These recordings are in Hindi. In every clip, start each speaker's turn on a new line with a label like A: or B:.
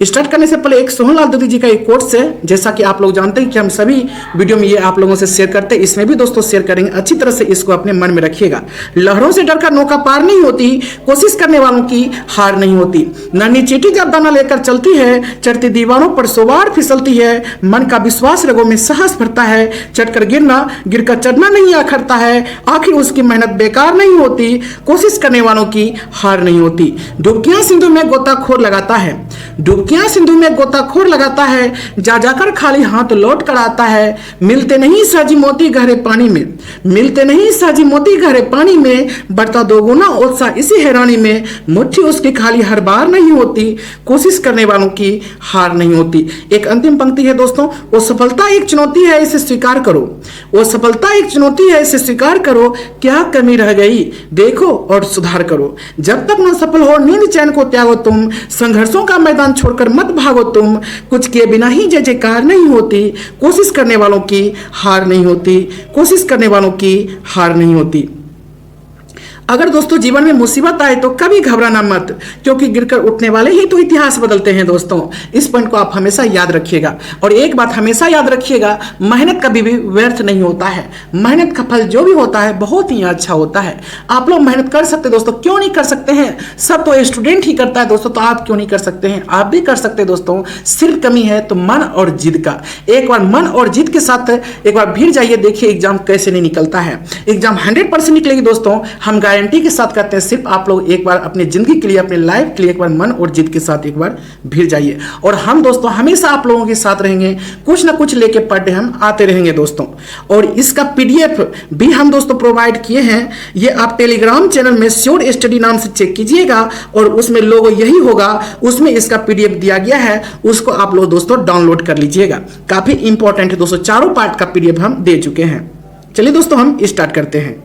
A: स्टार्ट करने से पहले एक सोहनलाल दुधी जी का एक कोट्स है, जैसा कि आप लोग जानते हैं कि हम सभी वीडियो में ये आप लोगों से शेयर करते हैं, इसमें भी दोस्तों शेयर करेंगे। अच्छी तरह से इसको अपने मन में रखिएगा। लहरों से डरकर नौका पार नहीं होती, कोशिश करने वालों की हार नहीं होती। नन्ही चींटी जब दाना लेकर चलती है, चढ़ती दीवारों पर सवार फिसलती है। मन का विश्वास रगों में साहस भरता है, चढ़कर गिरना गिरकर चढ़ना नहीं आखरता है। आखिर उसकी मेहनत बेकार नहीं होती, कोशिश करने वालों की हार नहीं होती। डुबकियां सिंधु में गोताखोर लगाता है, डुबकियां सिंधु में गोताखोर लगाता है। जा जाकर खाली हाथ लौट कर आता है। मिलते नहीं सहजी मोती गहरे पानी में, मिलते नहीं सहजी मोती गहरे पानी में। बढ़ता दोगुना उत्साह इसी हैरानी में। मुट्ठी उसकी खाली हर बार नहीं होती, कोशिश करने वालों की हार नहीं होती। एक अंतिम पंक्ति है दोस्तों, वो सफलता एक चुनौती है, इसे स्वीकार करो। वो सफलता एक चुनौती है, इसे स्वीकार करो। क्या कमी रह गई देखो और सुधार करो। जब तक न सफल हो नींद चैन को त्यागो तुम, संघर्षों का मैदान छोड़कर मत भागो तुम। कुछ किए बिना ही जय जयकार नहीं होती, कोशिश करने वालों की हार नहीं होती, कोशिश करने वालों की हार नहीं होती। अगर दोस्तों जीवन में मुसीबत आए तो कभी घबराना मत, क्योंकि गिरकर उठने वाले ही तो इतिहास बदलते हैं दोस्तों। इस पॉइंट को आप हमेशा याद रखिएगा। और एक बात हमेशा याद रखिएगा, मेहनत कभी भी व्यर्थ नहीं होता है। मेहनत का फल जो भी होता है बहुत ही अच्छा होता है। आप लोग मेहनत कर सकते दोस्तों, क्यों नहीं कर सकते हैं? सब तो स्टूडेंट ही करता है दोस्तों, तो आप क्यों नहीं कर सकते हैं? आप भी कर सकते हैं दोस्तों। सिर्फ कमी है तो मन और जिद का। एक बार मन और जिद के साथ एक बार भिड़ जाइए, देखिए एग्जाम कैसे नहीं निकलता है। एग्जाम 100% निकलेगी दोस्तों, हम गारंटी के साथ कहते हैं। सिर्फ आप लोग एक बार अपनी जिंदगी के लिए, अपने लाइफ के लिए एक बार मन और जिद के साथ एक बार भिड़ जाइए। और हम दोस्तों हमेशा आप लोगों के साथ रहेंगे, कुछ ना कुछ लेके पर डे हम आते रहेंगे दोस्तों। और इसका पीडीएफ भी हम दोस्तों प्रोवाइड किए हैं। ये आप टेलीग्राम चैनल में श्योर स्टडी नाम से चेक कीजिएगा, और उसमें लोगो यही होगा, उसमें इसका पीडीएफ दिया गया है, उसको आप लोग दोस्तों डाउनलोड कर लीजिएगा। काफी इंपॉर्टेंट है दोस्तों, चारों पार्ट का पीडीएफ हम दे चुके हैं। चलिए दोस्तों हम स्टार्ट करते हैं।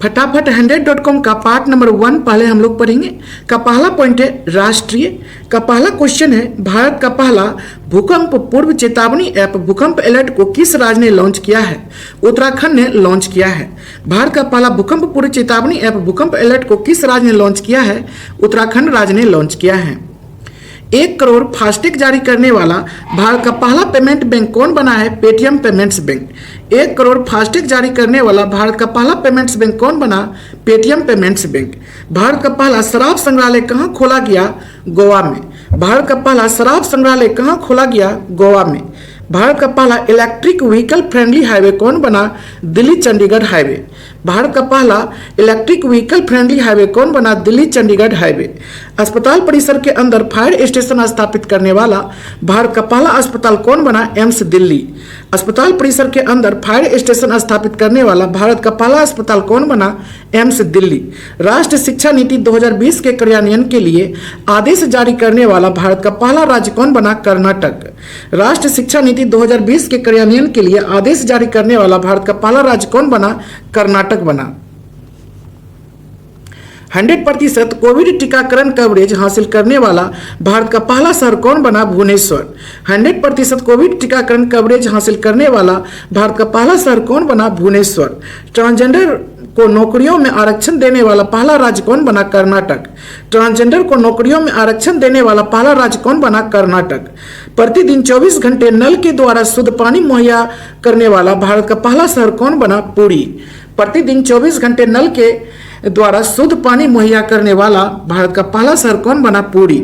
A: फटाफट 100.com का पार्ट नंबर 1 पहले हम लोग पढ़ेंगे। का पहला पॉइंट है राष्ट्रीय। का पहला क्वेश्चन है, भारत का पहला भूकंप पूर्व चेतावनी ऐप भूकंप अलर्ट को किस राज्य ने लॉन्च किया है? उत्तराखंड ने लॉन्च किया है। भारत का पहला भूकंप पूर्व चेतावनी ऐप भूकंप अलर्ट को किस राज्य ने लॉन्च किया है? उत्तराखंड राज्य ने लॉन्च किया है। 1 करोड़ फास्टैग जारी करने वाला भारत का पहला पेमेंट बैंक कौन बना है? Paytm payments bank. 1 crore FASTag जारी करने वाला भारत का पहला पेमेंट्स बैंक कौन बना? Paytm payments bank. भारत का पहला शराब संग्रहालय कहाँ खोला गया? गोवा में। भारत का पहला शराब संग्रहालय कहाँ खोला गया? गोवा में। भारत का पहला इलेक्ट्रिक व्हीकल फ्रेंडली हाईवे कौन बना? दिल्ली चंडीगढ़ हाईवे। भारत का पहला इलेक्ट्रिक व्हीकल फ्रेंडली हाईवे कौन बना? दिल्ली चंडीगढ़ हाईवे। अस्पताल परिसर के अंदर फायर स्टेशन स्थापित करने वाला भारत का पहला अस्पताल कौन बना? एम्स दिल्ली। अस्पताल परिसर के अंदर फायर स्टेशन स्थापित करने वाला भारत का पहला अस्पताल कौन बना? एम्स दिल्ली। राष्ट्रीय शिक्षा नीति 2020 के क्रियान्वयन के लिए आदेश जारी करने वाला भारत का पहला राज्य कौन बना? कर्नाटक। राष्ट्रीय शिक्षा नीति 2020 के क्रियान्वयन के लिए आदेश जारी करने वाला भारत का पहला राज्य कौन बना? कर्नाटक बना। 100% कोविड टीकाकरण कवरेज हासिल करने वाला भारत का पहला शहर कौन बना? भुवनेश्वर। 100% कोविड टीकाकरण कवरेज हासिल करने वाला भारत का पहला शहर कौन बना? भुवनेश्वर। ट्रांसजेंडर को नौकरियों में आरक्षण देने वाला पहला राज्य कौन बना? कर्नाटक। ट्रांसजेंडर को नौकरियों में आरक्षण देने वाला पहला राज्य कौन बना? कर्नाटक। प्रतिदिन 24 घंटे नल के द्वारा शुद्ध पानी मुहैया करने वाला भारत का पहला शहर कौन बना? पुरी। प्रतिदिन 24 घंटे नल के द्वारा शुद्ध पानी मुहैया करने वाला भारत का पहला शहर कौन बना? पुरी।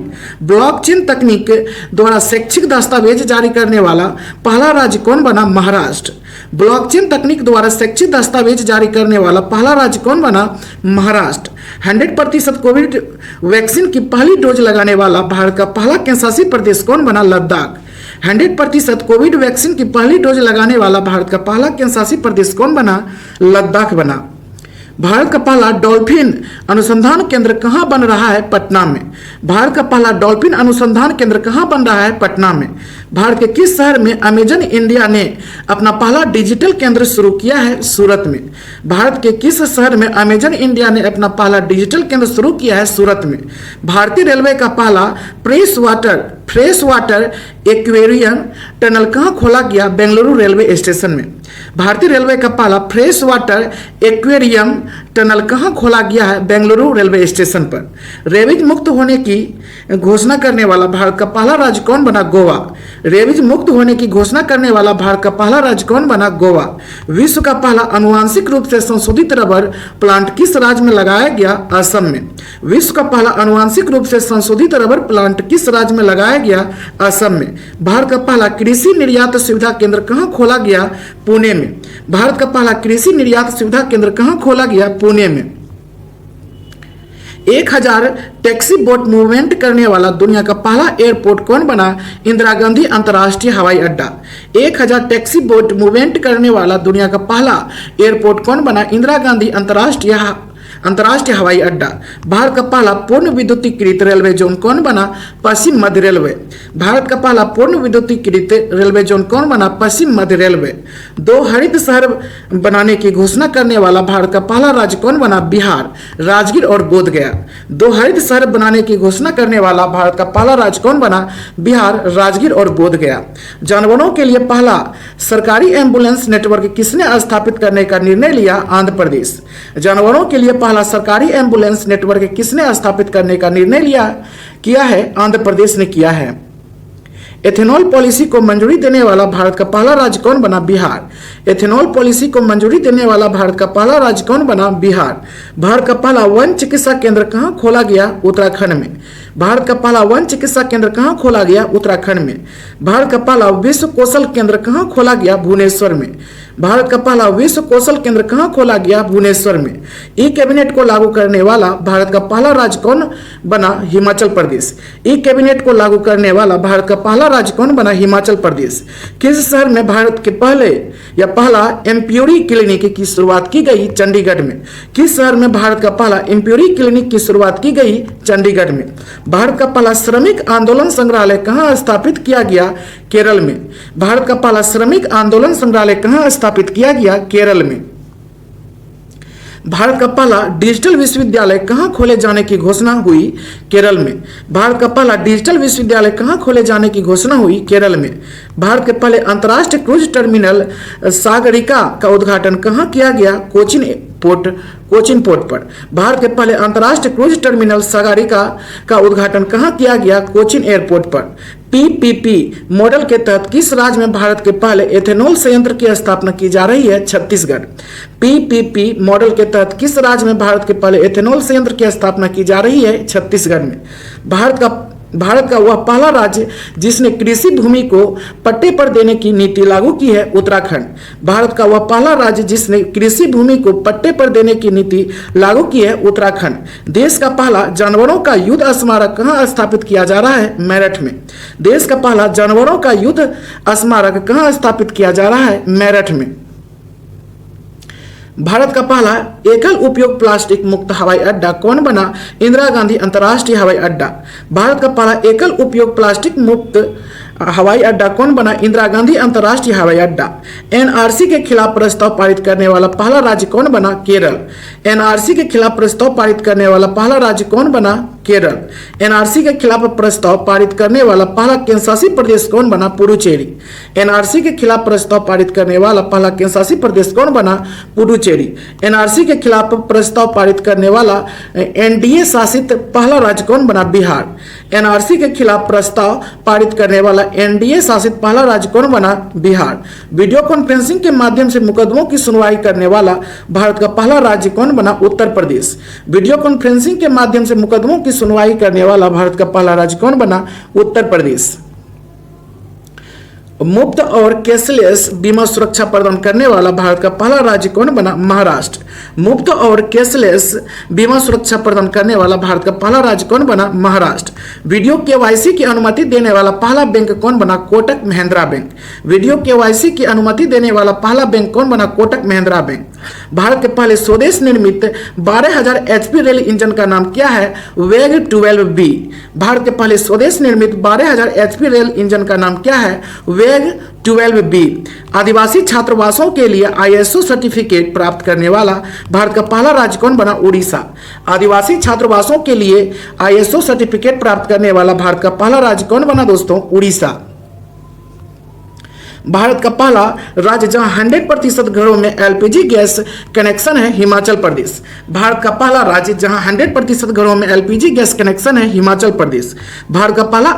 A: ब्लॉकचेन तकनीक द्वारा शैक्षिक दस्तावेज जारी करने वाला पहला राज्य कौन बना? महाराष्ट्र। ब्लॉकचेन तकनीक द्वारा शैक्षिक दस्तावेज जारी करने वाला पहला राज्य कौन बना? महाराष्ट्र। 100% कोविड वैक्सीन की पहली डोज लगाने वाला भारत का पहला केंद्रशासित प्रदेश कौन बना? लद्दाख। 100% कोविड वैक्सीन की पहली डोज लगाने वाला भारत का पहला केंद्रशासित प्रदेश कौन बना? लद्दाख बना। भारत का पहला डॉल्फिन अनुसंधान केंद्र कहाँ बन रहा है? पटना में। भारत का पहला डॉल्फिन अनुसंधान केंद्र कहाँ बन रहा है? पटना में। भारत के किस शहर में अमेजन इंडिया ने अपना पहला डिजिटल केंद्र शुरू किया है? सूरत में। भारत के किस शहर में अमेजन इंडिया ने अपना पहला डिजिटल केंद्र शुरू किया है? सूरत में। भारतीय रेलवे का पहला press water fresh water aquarium tunnel कहाँ खोला गया? बेंगलुरु रेलवे स्टेशन में। भारतीय रेलवे का पहला फ्रेश वाटर एक्वेरियम टनल कहाँ खोला गया है? बेंगलुरु रेलवे स्टेशन पर। रेबीज मुक्त होने की घोषणा करने वाला भारत का पहला राज्य कौन बना? गोवा। रेबीज मुक्त होने की घोषणा करने वाला भारत का पहला राज्य कौन बना? गोवा। विश्व का पहला आनुवांशिक रूप से संशोधित रबर प्लांट किस राज्य में लगाया गया? असम में। विश्व का पहला आनुवांशिक रूप से संशोधित रबर प्लांट किस राज्य में लगाया गया? असम में। भारत का पहला कृषि निर्यात सुविधा केंद्र कहाँ खोला गया? पुणे में। भारत का पहला कृषि निर्यात सुविधा केंद्र कहाँ खोला गया? पुणे में। 1000 टैक्सी बोट मूवमेंट करने वाला दुनिया का पहला एयरपोर्ट कौन बना? इंदिरा गांधी अंतर्राष्ट्रीय हवाई अड्डा। 1000 टैक्सी बोट मूवमेंट करने वाला दुनिया का पहला एयरपोर्ट कौन बना? इंदिरा गांधी अंतर्राष्ट्रीय हवाई अड्डा। भारत का पहला पूर्ण विद्युतीकृत रेलवे जोन कौन बना? पश्चिम मध्य रेलवे। भारत का पहला पूर्ण विद्युतीकृत रेलवे जोन कौन बना? पश्चिम मध्य रेलवे। 2 हरित शहर बनाने की घोषणा करने वाला भारत का पहला राज्य कौन बना? बिहार, राजगीर और बोधगया। 2 हरित शहर बनाने की घोषणा करने वाला भारत का पहला राज्य कौन बना? बिहार, राजगीर और बोधगया। जानवरों के लिए पहला सरकारी एम्बुलेंस नेटवर्क किसने स्थापित करने का निर्णय लिया? आंध्र प्रदेश। जानवरों के लिए पहला सरकारी एम्बुलेंस नेटवर्क किसने स्थापित करने का निर्णय किया है? आंध्र प्रदेश ने किया है। एथेनॉल पॉलिसी को मंजूरी देने वाला भारत का पहला राज्य कौन बना? बिहार। एथेनॉल पॉलिसी को मंजूरी देने वाला भारत का पहला राज्य कौन बना? बिहार। भारत का पहला वन चिकित्सा केंद्र कहाँ खोला गया? उत्तराखंड में। भारत का पहला वन चिकित्सा केंद्र कहाँ खोला गया? उत्तराखंड में। भारत का पहला विश्व कौशल केंद्र कहाँ खोला गया? भुवनेश्वर में। भारत का पहला विश्व कौशल केंद्र कहाँ खोला गया? भुवनेश्वर में। ई कैबिनेट को लागू करने वाला भारत का पहला राज्य कौन बना? हिमाचल प्रदेश। ई कैबिनेट को लागू करने वाला भारत का पहला राज्य कौन बना? हिमाचल प्रदेश। किस शहर में भारत के पहला एम्प्योरी क्लिनिक की शुरुआत की गई? चंडीगढ़ में। किस शहर में भारत का पहला एम्प्योरी क्लिनिक की शुरुआत की गई? चंडीगढ़ में। भारत का पहला श्रमिक आंदोलन संग्रहालय कहाँ स्थापित किया गया? केरल में। भारत का पहला श्रमिक आंदोलन संग्रहालय कहाँ स्थापित किया गया? केरल में। भारत का पहला डिजिटल विश्वविद्यालय कहाँ खोले जाने की घोषणा हुई? केरल में। भारत का पहला डिजिटल विश्वविद्यालय कहाँ खोले जाने की घोषणा हुई? केरल में। भारत के पहले अंतर्राष्ट्रीय क्रूज टर्मिनल सागरिका का उद्घाटन कहाँ किया गया? कोचिन पोर्ट पर। भारत के पहले अंतर्राष्ट्रीय क्रूज टर्मिनल सागरिका का उद्घाटन कहाँ किया गया? कोचिन एयरपोर्ट पर। पीपीपी मॉडल के तहत किस राज्य में भारत के पहले एथेनॉल संयंत्र की स्थापना की जा रही है? छत्तीसगढ़। पीपीपी मॉडल के तहत किस राज्य में भारत के पहले एथेनॉल संयंत्र की स्थापना की जा रही है? छत्तीसगढ़ में। भारत का वह पहला राज्य जिसने कृषि भूमि को पट्टे पर देने की नीति लागू की है? उत्तराखंड। भारत का वह पहला राज्य जिसने कृषि भूमि को पट्टे पर देने की नीति लागू की है? उत्तराखंड। देश का पहला जानवरों का युद्ध स्मारक कहाँ स्थापित किया जा रहा है? मेरठ में। देश का पहला जानवरों का युद्ध स्मारक कहाँ स्थापित किया जा रहा है? मेरठ में। भारत का पहला एकल उपयोग प्लास्टिक मुक्त हवाई अड्डा कौन बना? इंदिरा गांधी अंतर्राष्ट्रीय हवाई अड्डा। भारत का पहला एकल उपयोग प्लास्टिक मुक्त हवाई अड्डा कौन बना? इंदिरा गांधी अंतर्राष्ट्रीय हवाई अड्डा। एनआरसी के खिलाफ प्रस्ताव पारित करने वाला पहला राज्य कौन बना? केरल। एनआरसी के खिलाफ प्रस्ताव पारित करने वाला पहला राज्य कौन बना? केरल। एनआरसी के खिलाफ प्रस्ताव पारित करने वाला पहला केंद्रशासित प्रदेश कौन बना? पुडुचेरी। एनआरसी के खिलाफ प्रस्ताव पारित करने वाला पहला केंद्रशासित प्रदेश कौन बना? पुडुचेरी। एनआरसी के खिलाफ प्रस्ताव पारित करने वाला एनडीए शासित पहला राज्य कौन बना? बिहार। एनआरसी के खिलाफ प्रस्ताव पारित करने वाला एनडीए शासित पहला राज्य कौन बना? बिहार। वीडियो कॉन्फ्रेंसिंग के माध्यम से मुकदमों की सुनवाई करने वाला भारत का पहला राज्य कौन बना? उत्तर प्रदेश। वीडियो कॉन्फ्रेंसिंग के माध्यम से मुकदमों की सुनवाई करने वाला भारत का पहला राज्य कौन बना? उत्तर प्रदेश। मुफ्त और कैशलेस बीमा सुरक्षा प्रदान करने वाला भारत का पहला राज्य कौन बना? महाराष्ट्र। मुफ्त और कैशलेस बीमा सुरक्षा प्रदान करने वाला भारत का पहला राज्य कौन बना? महाराष्ट्र। वीडियो केवाईसी की अनुमति देने वाला पहला बैंक कौन बना? Kotak Mahindra bank. Video KYC की अनुमति देने वाला पहला बैंक कौन बना? कोटक महिंद्रा बैंक। भारत के पहले स्वदेश निर्मित 12,000 HP रेल इंजन का नाम क्या है? वेग 12B। भारत के पहले स्वदेश निर्मित 12,000 HP रेल इंजन का नाम क्या है? वेग ग्रेग 12B आदिवासी छात्रावासों के लिए ISO सर्टिफिकेट प्राप्त करने वाला भारत का पहला राज्य कौन बना? उड़ीसा। आदिवासी छात्रावासों के लिए ISO सर्टिफिकेट प्राप्त करने वाला भारत का पहला राज्य कौन बना दोस्तों? उड़ीसा। भारत का पहला राज्य जहां 100% घरों में LPG गैस कनेक्शन है, हिमाचल प्रदेश। भारत का पहला राज्य जहां 100% घरों में LPG गैस कनेक्शन है, हिमाचल प्रदेश। भारत का पहला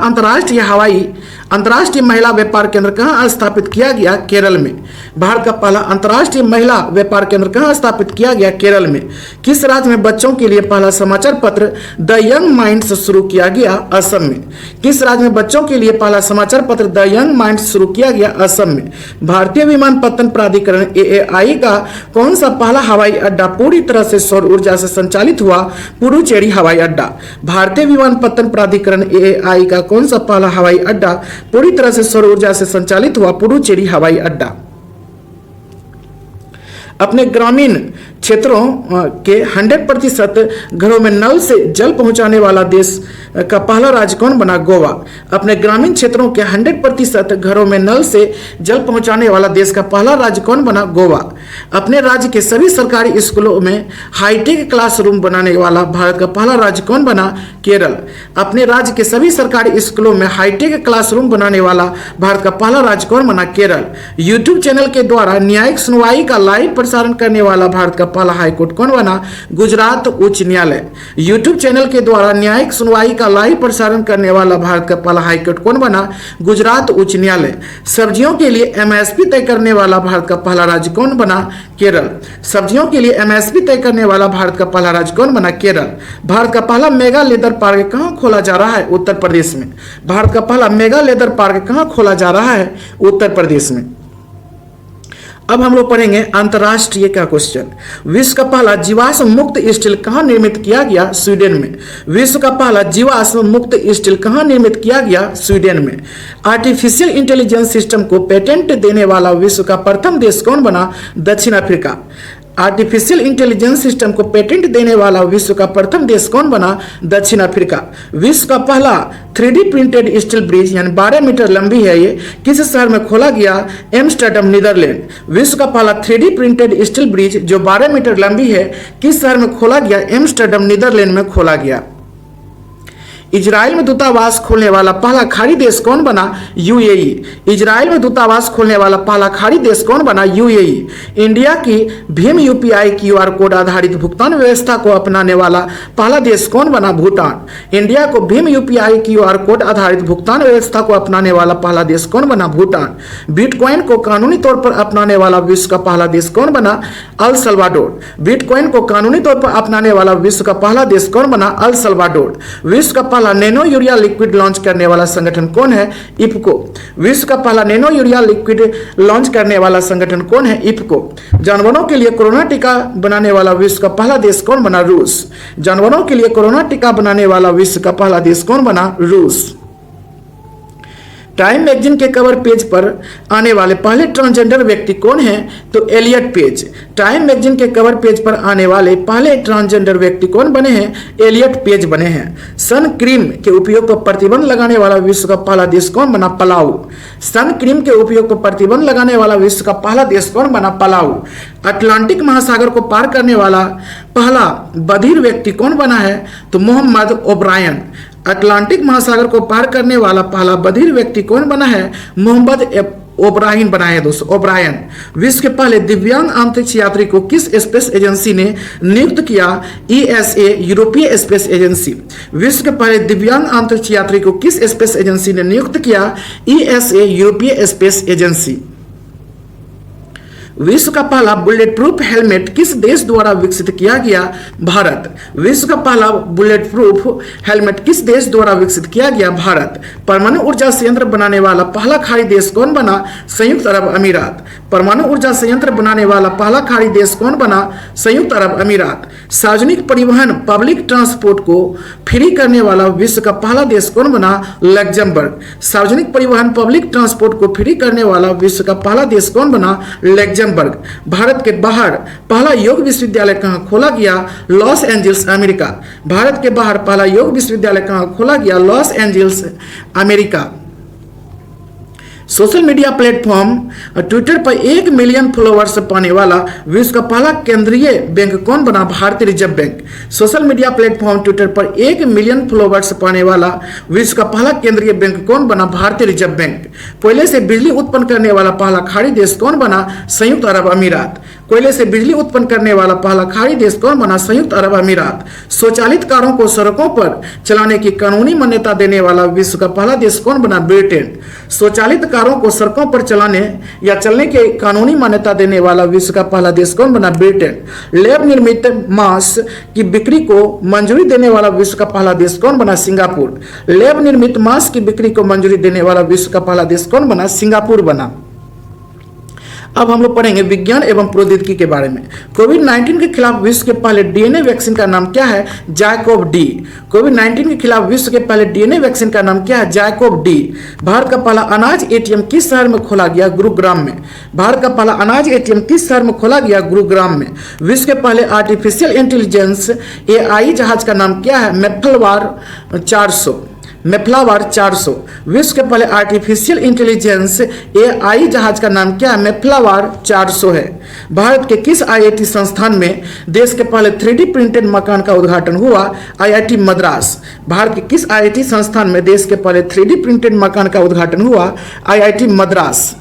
A: अंतर्राष्ट्रीय महिला व्यापार केंद्र कहां स्थापित किया गया? केरल में। भारत का पहला अंतर्राष्ट्रीय महिला व्यापार केंद्र कहां स्थापित किया गया? केरल में। किस राज्य में बच्चों के लिए पहला समाचार पत्र द यंग माइंड्स शुरू किया गया? असम में। किस राज्य में बच्चों के लिए पहला समाचार पत्र द यंग माइंड्स शुरू किया गया? असम में। भारतीय विमानपत्तन प्राधिकरण AAI का कौन सा पहला हवाई अड्डा पूरी तरह से सौर ऊर्जा से संचालित हुआ? पुडुचेरी हवाई अड्डा। भारतीय विमानपत्तन प्राधिकरण AAI का कौन सा पहला हवाई अड्डा पूरी तरह से सौर ऊर्जा से संचालित हुआ? पुडुचेरी हवाई अड्डा। अपने ग्रामीण क्षेत्रों के 100% घरों में नल से जल पहुंचाने वाला देश का पहला राज्य कौन बना? गोवा। अपने ग्रामीण क्षेत्रों के 100% घरों में नल से जल पहुंचाने वाला देश का पहला राज्य कौन बना? गोवा। अपने राज्य के सभी सरकारी स्कूलों में हाईटेक क्लासरूम बनाने वाला भारत का पहला राज्य कौन बना? केरल। अपने राज्य के सभी सरकारी स्कूलों में हाईटेक क्लासरूम बनाने वाला भारत का पहला राज्य कौन बना? केरल। यूट्यूब चैनल के द्वारा न्यायिक सुनवाई का लाइव प्रसारण करने वाला भारत का पहला हाईकोर्ट कौन बना? गुजरात उच्च न्यायालय। यूट्यूब चैनल के द्वारा न्यायिक सुनवाई का लाइव प्रसारण करने वाला भारत का पहला हाईकोर्ट कौन बना? गुजरात उच्च न्यायालय। सब्जियों के लिए MSP तय करने वाला भारत का पहला राज्य कौन बना? केरल। सब्जियों के लिए MSP तय करने वाला भारत का पहला राज्य कौन बना? केरल। भारत का पहला मेगा लेदर पार्क कहां खोला जा रहा है? उत्तर प्रदेश में। भारत का पहला मेगा लेदर पार्क कहां खोला जा रहा है? उत्तर प्रदेश में। अब हम लोग पढ़ेंगे अंतरराष्ट्रीय का क्वेश्चन। विश्व का पहला जीवाश्म मुक्त स्टील कहां निर्मित किया गया? स्वीडन में। विश्व का पहला जीवाश्म मुक्त स्टील कहां निर्मित किया गया? स्वीडन में। आर्टिफिशियल इंटेलिजेंस सिस्टम को पेटेंट देने वाला विश्व का प्रथम देश कौन बना? दक्षिण अफ्रीका। आर्टिफिशियल इंटेलिजेंस सिस्टम को पेटेंट देने वाला विश्व का प्रथम देश कौन बना? दक्षिण अफ्रीका। विश्व का पहला 3D प्रिंटेड स्टील ब्रिज यानी 12 मीटर लंबी है ये, किस शहर में खोला गया? Amsterdam Netherlands. विश्व का पहला 3D प्रिंटेड स्टील ब्रिज जो 12 मीटर लंबी है किस शहर में खोला गया? एम्स्टर्डम नीदरलैंड में खोला गया। इजराइल में दूतावास खोलने वाला पहला खाड़ी देश कौन बना? UAE। इजराइल में दूतावास खोलने वाला पहला खाड़ी देश कौन बना? UAE। इंडिया की भीम UPI QR कोड आधारित भुगतान व्यवस्था को अपनाने वाला पहला देश कौन बना? भूटान। इंडिया को भीम UPI QR कोड आधारित भुगतान व्यवस्था को अपनाने वाला पहला देश कौन बना? भूटान। बिटकॉइन को कानूनी तौर पर अपनाने वाला विश्व का पहला देश कौन बना? El Salvador. बिटकॉइन को कानूनी तौर पर अपनाने वाला विश्व का पहला देश कौन बना? El Salvador. विश्व का पहला नैनो यूरिया लिक्विड लॉन्च करने वाला संगठन कौन है? इफको। विश्व का पहला नैनो यूरिया लिक्विड लॉन्च करने वाला संगठन कौन है? इफको। जानवरों के लिए कोरोना टीका बनाने वाला विश्व का पहला देश कौन बना? रूस। जानवरों के लिए कोरोना टीका बनाने वाला विश्व का पहला देश कौन बना? रूस। टाइम मैगजीन के कवर पेज पर आने वाले पहले ट्रांसजेंडर व्यक्ति कौन है? तो एलियट पेज। टाइम मैगजीन के कवर पेज पर आने वाले पहले ट्रांसजेंडर व्यक्ति कौन बने हैं? एलियट पेज बने हैं। सन क्रीम के उपयोग पर प्रतिबंध लगाने वाला विश्व का पहला देश कौन बना? पलाऊ। सन क्रीम के उपयोग पर प्रतिबंध लगाने वाला विश्व का पहला देश कौन बना? पलाऊ। अटलांटिक महासागर को पार करने वाला पहला बधिर व्यक्ति कौन बना है? तो मोहम्मद ओब्रायन। अटलांटिक महासागर को पार करने वाला पहला बधिर व्यक्ति कौन बना है? मोहम्मद ओब्रायन बना है दोस्तों, ओब्रायन। विश्व के पहले दिव्यांग अंतरिक्ष यात्री को किस स्पेस एजेंसी ने नियुक्त किया? ESA यूरोपीय स्पेस एजेंसी। विश्व के पहले दिव्यांग अंतरिक्ष यात्री को किस स्पेस एजेंसी ने नियुक्त किया? ESA यूरोपीय स्पेस एजेंसी। विश्व का पहला बुलेट प्रूफ हेलमेट किस देश द्वारा विकसित किया गया? भारत। विश्व का पहला बुलेट प्रूफ हेलमेट किस देश द्वारा विकसित किया गया? भारत। परमाणु ऊर्जा संयंत्र बनाने वाला पहला खाड़ी देश कौन बना? संयुक्त अरब अमीरात। परमाणु ऊर्जा संयंत्र बनाने वाला पहला खाड़ी देश कौन बना? संयुक्त अरब अमीरात। सार्वजनिक परिवहन पब्लिक ट्रांसपोर्ट को फ्री करने वाला विश्व का पहला देश कौन बना? लग्जमबर्ग। सार्वजनिक परिवहन पब्लिक ट्रांसपोर्ट को फ्री करने वाला विश्व का पहला देश कौन बना? लग्जमबर्ग। भारत के बाहर पहला योग विश्वविद्यालय कहां खोला गया? Los Angeles, America. भारत के बाहर पहला योग विश्वविद्यालय कहां खोला गया? Los Angeles, America. Social media platform Twitter पर 1 मिलियन फॉलोअर्स पाने वाला विश्व का पहला केंद्रीय बैंक कौन बना? भारतीय reserve bank. Social media platform Twitter पर 1 मिलियन फॉलोअर्स पाने वाला विश्व का पहला केंद्रीय बैंक कौन बना? भारतीय रिजर्व बैंक। कोयले से बिजली उत्पन्न करने वाला पहला खाड़ी देश कौन बना? संयुक्त अरब अमीरात। कोयले से बिजली उत्पन्न करने वाला पहला खाड़ी देश कौन बना? संयुक्त अरब अमीरात। स्वचालित कारों को सड़कों पर चलाने की कानूनी मान्यता देने वाला विश्व का पहला देश कौन बना? ब्रिटेन। स्वचालित कारों को सड़कों पर चलाने या चलने के कानूनी मान्यता देने वाला विश्व का पहला देश कौन बना? ब्रिटेन। लैब निर्मित मांस की बिक्री को मंजूरी देने वाला विश्व का पहला देश कौन बना? सिंगापुर। लैब निर्मित मांस की बिक्री को मंजूरी देने वाला विश्व का पहला देश कौन बना? सिंगापुर बना। अब हम लोग पढ़ेंगे विज्ञान एवं प्रौद्योगिकी के बारे में। कोविड-19 के खिलाफ विश्व के पहले डीएनए वैक्सीन का नाम क्या है? जायकोव डी। कोविड-19 के खिलाफ विश्व के पहले डीएनए वैक्सीन का नाम क्या है? जायकोव डी। भारत का पहला अनाज एटीएम किस शहर में खोला गया? गुरुग्राम में। भारत का पहला अनाज एटीएम किस शहर में खोला गया? गुरुग्राम में। विश्व के पहले आर्टिफिशियल इंटेलिजेंस एआई जहाज का नाम क्या है? मेफ्लावर 400। मेफ्लावर 400। विश्व के पहले आर्टिफिशियल इंटेलिजेंस एआई जहाज का नाम क्या है? मेफ्लावर 400 है। भारत के किस आईआईटी संस्थान में देश के पहले 3D प्रिंटेड मकान का उद्घाटन हुआ? आईआईटी मद्रास। भारत के किस आईआईटी संस्थान में देश के पहले 3D प्रिंटेड मकान का उद्घाटन हुआ? आईआईटी मद्रास।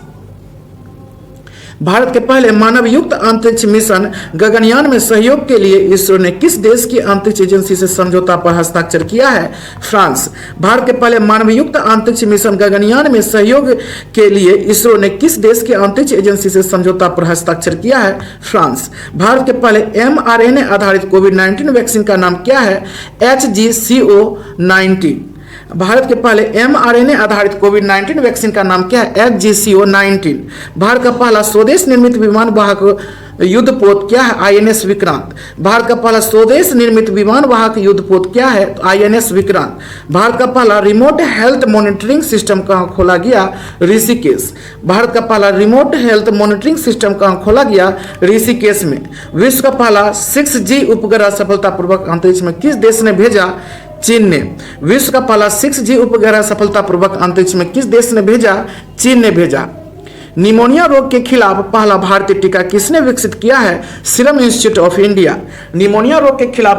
A: भारत के पहले मानव युक्त अंतरिक्ष मिशन गगनयान में सहयोग के लिए इसरो ने किस देश की अंतरिक्ष एजेंसी से समझौता पर हस्ताक्षर किया है? फ्रांस। भारत के पहले मानव युक्त अंतरिक्ष मिशन गगनयान में सहयोग के लिए इसरो ने किस देश की अंतरिक्ष एजेंसी से समझौता पर हस्ताक्षर किया है? फ्रांस। भारत के पहले mRNA आधारित कोविड-19 वैक्सीन का नाम क्या है? HGCO19। भारत के पहले mRNA आधारित कोविड-19 वैक्सीन का नाम क्या है? HGCO19। भारत का पहला स्वदेश निर्मित विमान वाहक युद्धपोत क्या है? INS विक्रांत। भारत का पहला स्वदेश निर्मित विमान वाहक युद्धपोत क्या है? INS विक्रांत। भारत का पहला रिमोट हेल्थ मॉनिटरिंग सिस्टम कहाँ खोला गया? ऋषिकेश। भारत का पहला रिमोट हेल्थ मॉनिटरिंग सिस्टम कहाँ खोला गया? ऋषिकेश में। विश्व का पहला 6G उपग्रह सफलतापूर्वक अंतरिक्ष में किस देश ने भेजा? चीन ने। विश्व का पहला 6G उपग्रह सफलतापूर्वक अंतरिक्ष में किस देश ने भेजा? चीन ने भेजा। निमोनिया रोग के खिलाफ पहला भारतीय टीका किसने विकसित किया है? Serum institute of India. Pneumonia रोग के खिलाफ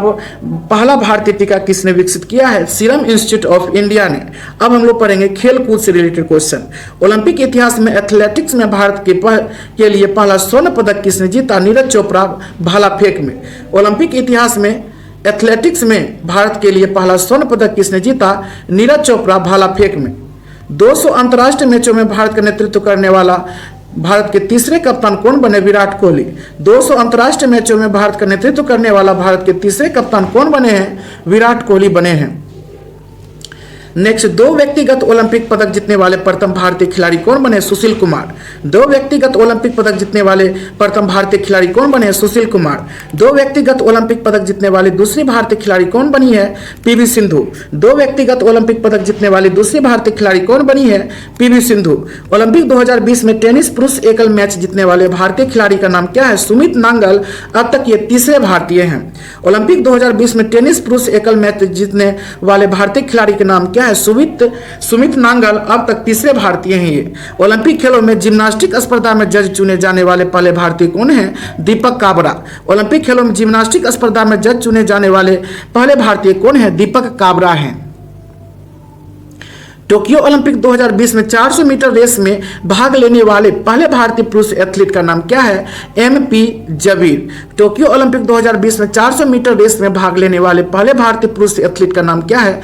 A: पहला भारतीय टीका किसने विकसित किया है? सीरम इंस्टीट्यूट ऑफ इंडिया ने। अब हम लोग पढ़ेंगे खेल कूद से रिलेटेड क्वेश्चन। ओलंपिक इतिहास में एथलेटिक्स में भारत के लिए पहला स्वर्ण पदक किसने जीता? नीरज चोपड़ा भाला फेंक में। ओलंपिक इतिहास में एथलेटिक्स में भारत के लिए पहला स्वर्ण पदक किसने जीता? नीरज चोपड़ा भाला फेंक में। 200 अंतर्राष्ट्रीय मैचों में भारत का नेतृत्व करने वाला भारत के तीसरे कप्तान कौन बने? विराट कोहली। 200 अंतर्राष्ट्रीय मैचों में भारत का नेतृत्व करने वाला भारत के तीसरे कप्तान कौन बने हैं? विराट कोहली बने हैं। नेक्स्ट, 2 व्यक्तिगत ओलंपिक पदक जीतने वाले प्रथम भारतीय खिलाड़ी कौन बने? सुशील कुमार। 2 व्यक्तिगत ओलंपिक पदक जीतने वाले प्रथम भारतीय खिलाड़ी कौन बने? सुशील कुमार। 2 व्यक्तिगत ओलंपिक पदक जीतने वाली दूसरी भारतीय खिलाड़ी कौन बनी है? पीवी सिंधु। 2 व्यक्तिगत ओलंपिक पदक जीतने वाली दूसरी भारतीय खिलाड़ी कौन बनी है? पीवी सिंधु। ओलंपिक 2020 में टेनिस पुरुष एकल मैच जीतने वाले भारतीय खिलाड़ी का नाम क्या है? सुमित नांगल। अब तक ये तीसरे भारतीय हैं। ओलंपिक 2020 में टेनिस पुरुष एकल मैच जीतने वाले भारतीय खिलाड़ी का नाम क्या है? सुमित नांगल। अब तक तीसरे भारतीय हैं ये। ओलंपिक खेलों में जिम्नास्टिक स्पर्धा में जज चुने जाने वाले पहले भारतीय कौन हैं? दीपक काबरा। ओलंपिक खेलों में जिम्नास्टिक स्पर्धा में जज चुने जाने वाले पहले भारतीय कौन हैं? दीपक काबरा हैं। टोक्यो ओलंपिक 2020 में 400 मीटर रेस में भाग लेने वाले पहले भारतीय पुरुष एथलीट का नाम क्या है? MP जबीर। टोक्यो ओलंपिक 2020 में 400 मीटर रेस में भाग लेने वाले पहले भारतीय पुरुष एथलीट का नाम क्या है?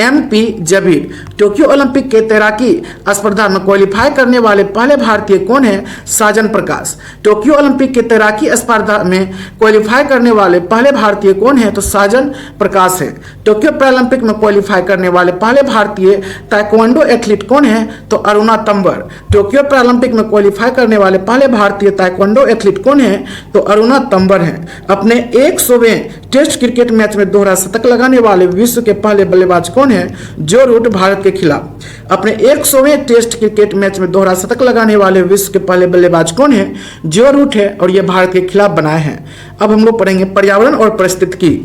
A: MP जबीर। टोक्यो ओलंपिक के तैराकी स्पर्धा में क्वालिफाई करने वाले पहले भारतीय कौन है? साजन प्रकाश। टोक्यो ओलंपिक के तैराकी स्पर्धा में क्वालिफाई करने वाले पहले भारतीय कौन है? तो साजन प्रकाश है। टोक्यो पैरालंपिक में क्वालिफाई करने वाले पहले भारतीय ताइक्वांडो एथलीट कौन है? तो अरुणा तंवर। टोक्यो पैरालंपिक में क्वालिफाई करने वाले पहले भारतीय ताइक्वांडो एथलीट कौन है? तो अरुणा तंवर हैं। अपने 100वें टेस्ट क्रिकेट मैच में दोहरा शतक लगाने वाले विश्व के पहले बल्लेबाज कौन है? जो रूट भारत के खिलाफ। अपने 100वें टेस्ट क्रिकेट मैच में दोहरा शतक लगाने वाले विश्व के पहले बल्लेबाज कौन है? जो रूट है और यह भारत के खिलाफ बनाए हैं। अब हम लोग पढ़ेंगे पर्यावरण और परिस्थितिकी।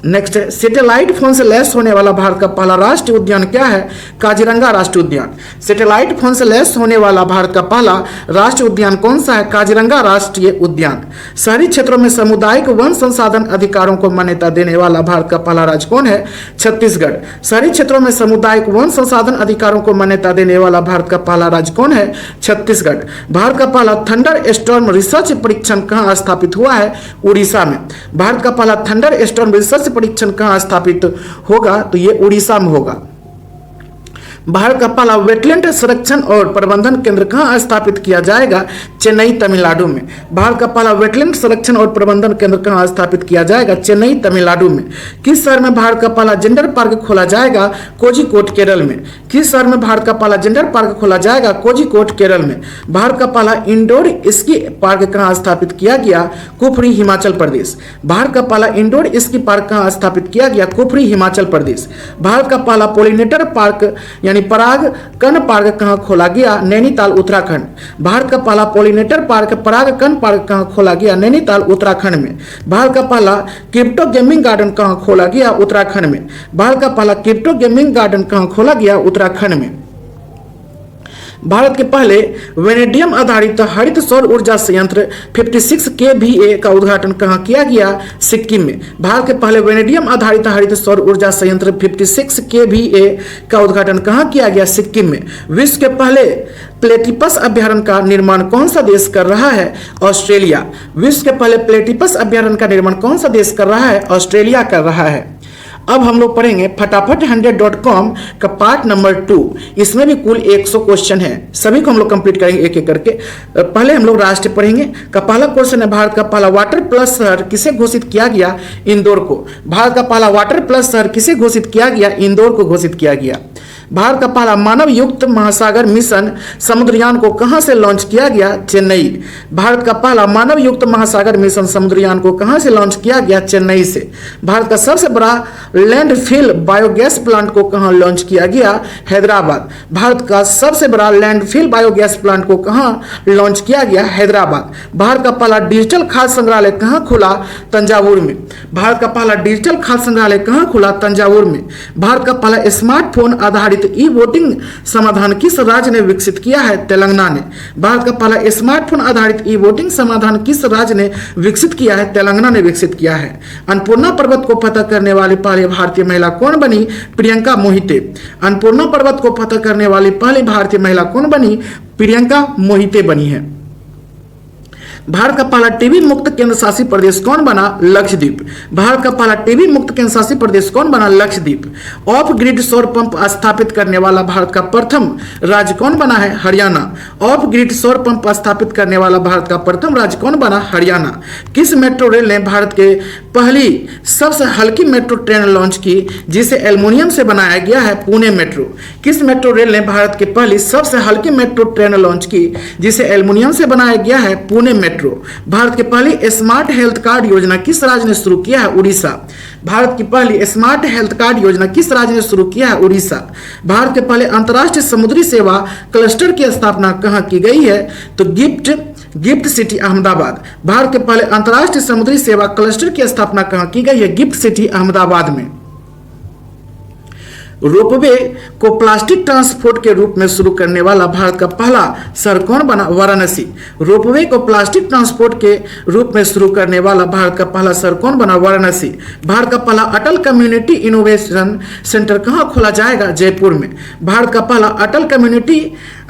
A: नेक्स्ट है, सैटेलाइट फोन से लैस होने वाला भारत का पहला राष्ट्रीय उद्यान क्या है? काजीरंगा राष्ट्रीय उद्यान। सैटेलाइट फोन से लैस होने वाला भारत का पहला राष्ट्रीय उद्यान कौन सा है? काजीरंगा राष्ट्रीय उद्यान। शहरी क्षेत्रों में सामुदायिक वन संसाधन अधिकारों को मान्यता देने वाला भारत का पहला राज्य कौन है? छत्तीसगढ़। शहरी क्षेत्रों में सामुदायिक वन संसाधन अधिकारों को मान्यता देने वाला भारत का पहला राज्य कौन है? छत्तीसगढ़। भारत का पहला थंडर स्टॉर्म रिसर्च परीक्षण कहाँ स्थापित हुआ है? उड़ीसा में। भारत का पहला थंडर स्टॉर्म रिसर्च परीक्षण कहाँ स्थापित होगा? तो ये उड़ीसा में होगा। भारत का पहला वेटलैंड संरक्षण और प्रबंधन केंद्र कहाँ स्थापित किया जाएगा? चेन्नई तमिलनाडु में। भारत का पहला वेटलैंड संरक्षण और प्रबंधन केंद्र कहाँ स्थापित किया जाएगा? चेन्नई तमिलनाडु में। किस शहर में भारत का पहला जेंडर पार्क खोला जाएगा? कोझिकोड केरल में। किस शहर में भारत का पहला जेंडर पार्क खोला जाएगा? कोझिकोड केरल में। भारत का पहला इंडोर स्की पार्क कहाँ स्थापित किया गया? कुफरी हिमाचल प्रदेश। भारत का पहला इंडोर स्की पार्क कहाँ स्थापित किया गया? कुफरी हिमाचल प्रदेश। भारत का पहला पोलिनेटर पार्क पराग कण पार्क कहाँ खोला गया? नैनीताल उत्तराखंड। भारत का पहला पोलिनेटर पार्क पराग कण पार्क कहाँ खोला गया? नैनीताल उत्तराखंड में। भारत का पहला क्रिप्टो गेमिंग गार्डन कहाँ खोला गया? उत्तराखंड में। भारत का पहला क्रिप्टो गेमिंग गार्डन कहाँ खोला गया? उत्तराखंड में। भारत के पहले वेनेडियम आधारित हरित सौर ऊर्जा संयंत्र 56 kVA का उद्घाटन कहाँ किया गया? सिक्किम में। भारत के पहले वेनेडियम आधारित हरित सौर ऊर्जा संयंत्र 56 kVA का उद्घाटन कहाँ किया गया? सिक्किम में। विश्व के पहले प्लेटिपस अभ्यारण्य का निर्माण कौन सा देश कर रहा है? ऑस्ट्रेलिया। विश्व के पहले प्लेटिपस अभ्यारण्य का निर्माण कौन सा देश कर रहा है? ऑस्ट्रेलिया कर रहा है। अब हम लोग पढ़ेंगे फटाफट 100.com का पार्ट नंबर 2। इसमें भी कुल 100 क्वेश्चन है, सभी को हम लोग कंप्लीट करेंगे एक एक करके। पहले हम लोग राष्ट्र पढ़ेंगे का पहला क्वेश्चन है, भारत का पहला वाटर प्लस शहर किसे घोषित किया गया? इंदौर को। भारत का पहला वाटर प्लस शहर किसे घोषित किया गया? इंदौर को घोषित किया गया। भारत का पहला मानव युक्त महासागर मिशन समुद्रयान को कहां से लॉन्च किया गया? चेन्नई। भारत का पहला मानव युक्त महासागर मिशन समुद्रयान को कहां से लॉन्च किया गया? चेन्नई से। भारत का सबसे बड़ा लैंडफिल बायोगैस प्लांट को कहां लॉन्च किया गया? हैदराबाद। भारत का सबसे बड़ा लैंडफिल बायोगैस प्लांट को कहां लॉन्च किया गया? हैदराबाद। भारत का पहला डिजिटल खाद्य संग्रहालय कहां खुला? तंजावुर में। भारत का पहला डिजिटल खाद्य संग्रहालय कहां खुला? तंजावुर में। भारत का पहला स्मार्टफोन आधारित ई वोटिंग समाधान किस राज्य ने विकसित किया है? तेलंगाना ने। भारत का पहला स्मार्टफोन आधारित ई वोटिंग समाधान किस राज्य ने विकसित किया है? तेलंगाना ने विकसित किया है। अन्नपूर्णा पर्वत को फतह करने वाली पहली भारतीय महिला कौन बनी? प्रियंका मोहिते। अन्नपूर्णा पर्वत को फतह करने वाली पहली भारतीय महिला कौन बनी? प्रियंका मोहिते बनी है। भारत का पहला टीबी मुक्त केंद्र शासित प्रदेश कौन बना? लक्षद्वीप। भारत का पहला टीबी मुक्त केंद्र शासित प्रदेश कौन बना? लक्षद्वीप। ऑफ ग्रिड सौर पंप स्थापित करने वाला भारत का प्रथम राज्य कौन बना है? हरियाणा। ऑफ ग्रिड सौर पंप स्थापित करने वाला भारत का प्रथम राज्य कौन बना? हरियाणा। किस मेट्रो रेल ने भारत के पहली सबसे हल्की मेट्रो ट्रेन लॉन्च की जिसे एल्युमिनियम से बनाया गया है? पुणे मेट्रो। किस मेट्रो रेल ने भारत की पहली सबसे हल्की मेट्रो ट्रेन लॉन्च की जिसे एल्युमिनियम से बनाया गया है? पुणे मेट्रो। भारत की पहली स्मार्ट हेल्थ कार्ड योजना किस राज्य ने शुरू किया है? उड़ीसा। भारत की पहली स्मार्ट हेल्थ कार्ड योजना किस राज्य ने शुरू किया है? उड़ीसा। भारत के पहले अंतर्राष्ट्रीय समुद्री सेवा क्लस्टर की स्थापना कहां की गई है? तो गिफ्ट सिटी अहमदाबाद। भारत के पहले अंतर्राष्ट्रीय समुद्री सेवा क्लस्टर की स्थापना कहां की गई है? गिफ्ट सिटी अहमदाबाद में। रोपवे को प्लास्टिक ट्रांसपोर्ट के रूप में शुरू करने वाला भारत का पहला शहर कौन बना? वाराणसी। रोपवे को प्लास्टिक ट्रांसपोर्ट के रूप में शुरू करने वाला भारत का पहला शहर कौन बना? वाराणसी। भारत का पहला अटल कम्युनिटी इनोवेशन सेंटर कहां खोला जाएगा? जयपुर में। भारत का पहला अटल कम्युनिटी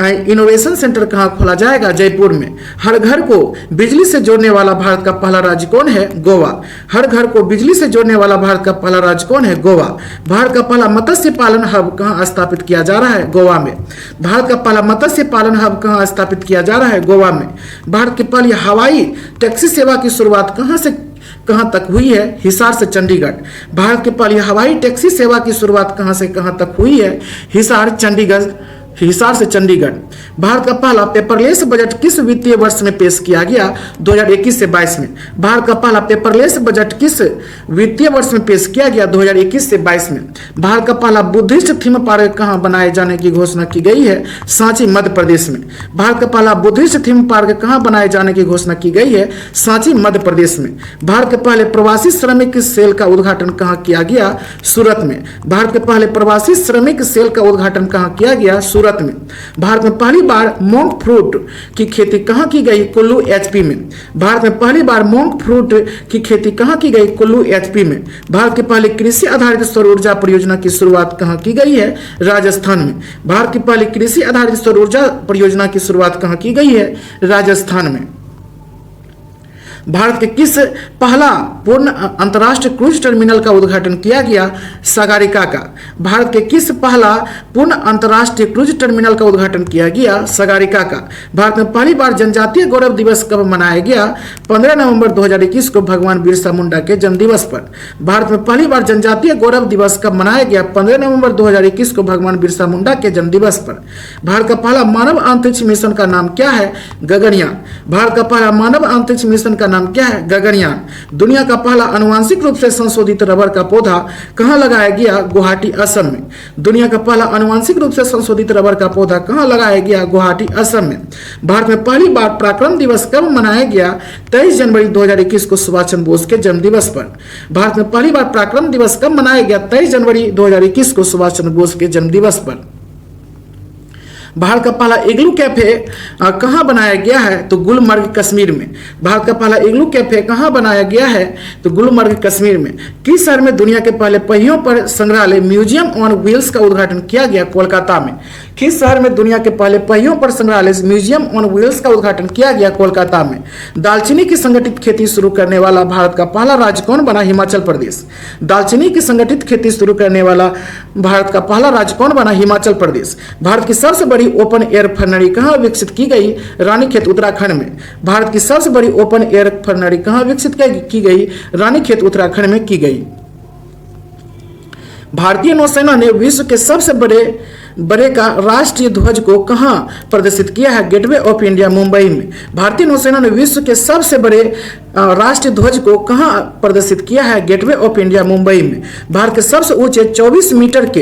A: इनोवेशन सेंटर कहां खोला जाएगा? जयपुर में। हर घर को बिजली से जोड़ने वाला भारत का पहला राज्य कौन है? गोवा। हर घर को बिजली से जोड़ने वाला भारत का पहला राज्य कौन है? गोवा। भारत का पहला मत्स्य पालन हब कहां स्थापित किया जा रहा है? गोवा में। भारत का पहला मत्स्य पालन हब कहां स्थापित किया जा रहा है? गोवा में। भारत की पहली हवाई टैक्सी सेवा की शुरुआत कहां से कहां तक हुई है? हिसार से चंडीगढ़। भारत की पहली हवाई टैक्सी सेवा की शुरुआत कहां से कहां तक हुई है? हिसार चंडीगढ़ हिसार से चंडीगढ़। भारत का पहला पेपरलेस बजट किस वित्तीय वर्ष में पेश किया गया? 2021 से 22 में। भारत का पहला पेपरलेस बजट किस वित्तीय वर्ष में पेश किया गया? 2021 से 22 में। भारत का पहला बुद्धिस्ट थीम पार्क कहां बनाए जाने की घोषणा की गई है? सांची, मध्य प्रदेश में। भारत का पहला बुद्धिस्ट थीम पार्क कहां बनाए जाने की घोषणा की गई है? सांची, मध्य प्रदेश में। भारत के पहले प्रवासी श्रमिक सेल का उद्घाटन कहां किया गया? सूरत में। भारत के पहले प्रवासी श्रमिक सेल का उद्घाटन कहां किया गया? सूरत में। भारत में पहली बार मोंक फ्रूट की खेती कहां की गई? कुल्लू, एचपी में। भारत में पहली बार मोंक फ्रूट की खेती कहां की गई? कुल्लू, एचपी में। भारत के पहले कृषि आधारित सौर ऊर्जा परियोजना की शुरुआत कहां की गई है? राजस्थान में। भारत की पहली कृषि आधारित सौर ऊर्जा परियोजना की शुरुआत कहां की गई है? राजस्थान में। भारत के किस पहला पूर्ण अंतर्राष्ट्रीय क्रूज टर्मिनल का उद्घाटन किया गया? सागरिका का। भारत के किस पहला पूर्ण अंतर्राष्ट्रीय क्रूज टर्मिनल का उद्घाटन किया गया? सागरिका का। भारत में पहली बार जनजातीय गौरव दिवस कब मनाया गया? 15 नवंबर 2021 को भगवान बिरसा मुंडा के जन्मदिवस पर। भारत में पहली बार जनजातीय गौरव दिवस कब मनाया गया? 15 नवंबर 2021 को भगवान बिरसा मुंडा के जन्मदिवस पर। भारत का पहला मानव अंतरिक्ष मिशन का नाम क्या है? गगनयान। भारत का पहला मानव अंतरिक्ष मिशन का नाम क्या है? गगनयान। दुनिया का पहला अनुवांशिक रूप से संशोधित रबर का पौधा कहां लगाया गया? गुवाहाटी, असम में। दुनिया का पहला अनुवांशिक रूप से संशोधित रबर का पौधा कहां लगाया गया? गुवाहाटी, असम में। भारत में पहली बार पराक्रम दिवस कब मनाया गया? 23 जनवरी 2021 को सुभाष चंद्र बोस के जन्मदिवस पर। भारत में पहली बार पराक्रम दिवस कब मनाया गया? 23 जनवरी 2021 को सुभाष चंद्र बोस के जन्मदिवस पर। भारत का पहला इग्लू कैफे कहां बनाया गया है? तो गुलमर्ग, कश्मीर में। भारत का पहला इग्लू कैफे कहां बनाया गया है? तो गुलमर्ग, कश्मीर में। किस शहर में दुनिया के पहले पहियों पर संग्रहालय म्यूजियम ऑन व्हील्स का उद्घाटन किया गया? कोलकाता में। किस शहर में दुनिया के पहले पहियों पर संग्रहालय म्यूजियम ऑन व्हील्स का उद्घाटन किया गया? कोलकाता में। दालचीनी की संगठित खेती शुरू करने वाला भारत का पहला राज्य कौन बना? हिमाचल प्रदेश। दालचीनी की संगठित खेती शुरू करने वाला भारत का पहला राज्य कौन बना? हिमाचल प्रदेश। भारत की सबसे बड़ी ओपन एयर फर्नरी कहां विकसित की गई? रानीखेत, उत्तराखंड में। भारत की सबसे बड़ी ओपन एयर फर्नरी कहां विकसित की गई? रानीखेत, उत्तराखंड में की गई। भारतीय नौसेना ने विश्व के सबसे बड़े का राष्ट्रीय ध्वज को कहां प्रदर्शित किया है? गेटवे ऑफ इंडिया, मुंबई में। भारतीय नौसेना ने विश्व के सबसे बड़े राष्ट्रीय ध्वज को कहां प्रदर्शित किया है? गेटवे ऑफ इंडिया, मुंबई में। भारत के सबसे ऊंचे 24 मीटर के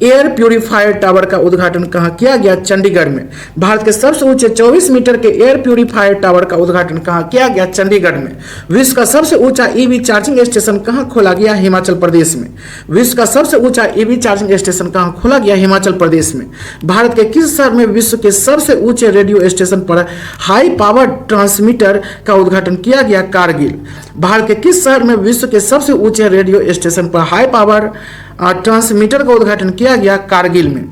A: एयर प्यूरिफायर टावर का उद्घाटन कहां किया गया? चंडीगढ़ में। भारत के सबसे ऊंचे 24 मीटर के एयर प्यूरिफायर टावर का उद्घाटन कहां किया गया? चंडीगढ़ में। विश्व का सबसे ऊंचा ईवी चार्जिंग स्टेशन कहां खोला गया? हिमाचल प्रदेश में। विश्व का सबसे ऊंचा ईवी चार्जिंग स्टेशन कहां खोला गया? हिमाचल प्रदेश में। भारत के किस शहर में विश्व के सबसे ऊंचे रेडियो स्टेशन पर हाई पावर ट्रांसमीटर का उद्घाटन किया गया? कारगिल। भारत के किस शहर में विश्व के सबसे ऊंचे रेडियो स्टेशन पर हाई पावर ट्रांसमीटर का उद्घाटन किया गया? कारगिल में।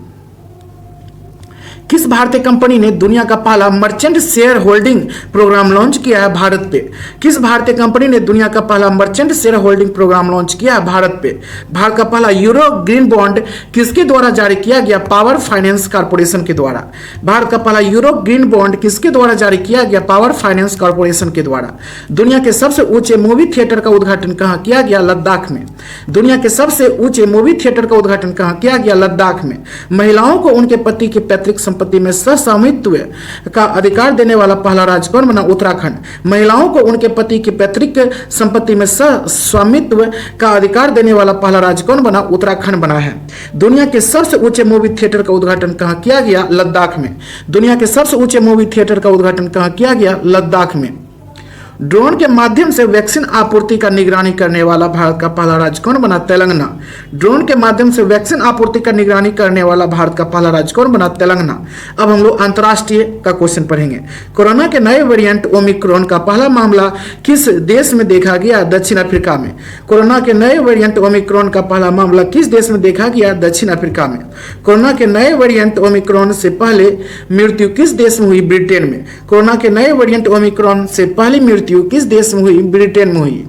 A: किस भारतीय कंपनी ने दुनिया का पहला merchant share holding program launch किया है? भारत पे। किस भारतीय कंपनी ने दुनिया का पहला merchant share holding program launch किया है? भारत पे। भारत का पहला यूरो ग्रीन बॉन्ड किसके द्वारा जारी किया गया? पावर फाइनेंस कॉर्पोरेशन के द्वारा। भारत का पहला यूरो ग्रीन बॉन्ड किसके द्वारा जारी किया गया? पावर फाइनेंस कॉर्पोरेशन के द्वारा। दुनिया के सबसे ऊंचे मूवी थिएटर का उद्घाटन कहां किया गया? लद्दाख में। दुनिया के सबसे ऊंचे मूवी थिएटर का उद्घाटन कहां किया गया? लद्दाख में। महिलाओं को उनके पति के पैतृक संपत्ति में सहस्वामित्व का अधिकार देने वाला पहला राज्य कौन बना? उत्तराखंड। महिलाओं को उनके पति की पैतृक संपत्ति में सहस्वामित्व का अधिकार देने वाला पहला राज्य कौन बना? उत्तराखंड बना है। दुनिया के सबसे ऊंचे मूवी थिएटर का उद्घाटन कहां किया गया? लद्दाख में। दुनिया के सबसे ऊंचे मूवी थिएटर का उद्घाटन कहां किया गया? लद्दाख में। ड्रोन के माध्यम से वैक्सीन आपूर्ति का निगरानी करने वाला भारत का पहला राज्य कौन बना? तेलंगाना। ड्रोन के माध्यम से वैक्सीन आपूर्ति का निगरानी करने वाला भारत का पहला राज्य कौन बना? तेलंगाना। अब हम लोग अंतर्राष्ट्रीय का क्वेश्चन पढ़ेंगे। कोरोना के नए वेरिएंट ओमिक्रॉन का पहला मामला किस देश में देखा गया? दक्षिण अफ्रीका में। कोरोना के नए वेरिएंट ओमिक्रॉन का पहला मामला किस देश में देखा गया? दक्षिण अफ्रीका में। कोरोना के नए वेरिएंट ओमिक्रॉन से पहले मृत्यु किस देश में हुई? ब्रिटेन में। कोरोना के नए वेरिएंट ओमिक्रॉन से पहली मृत्यु किस देश में हुई? ब्रिटेन में हुई।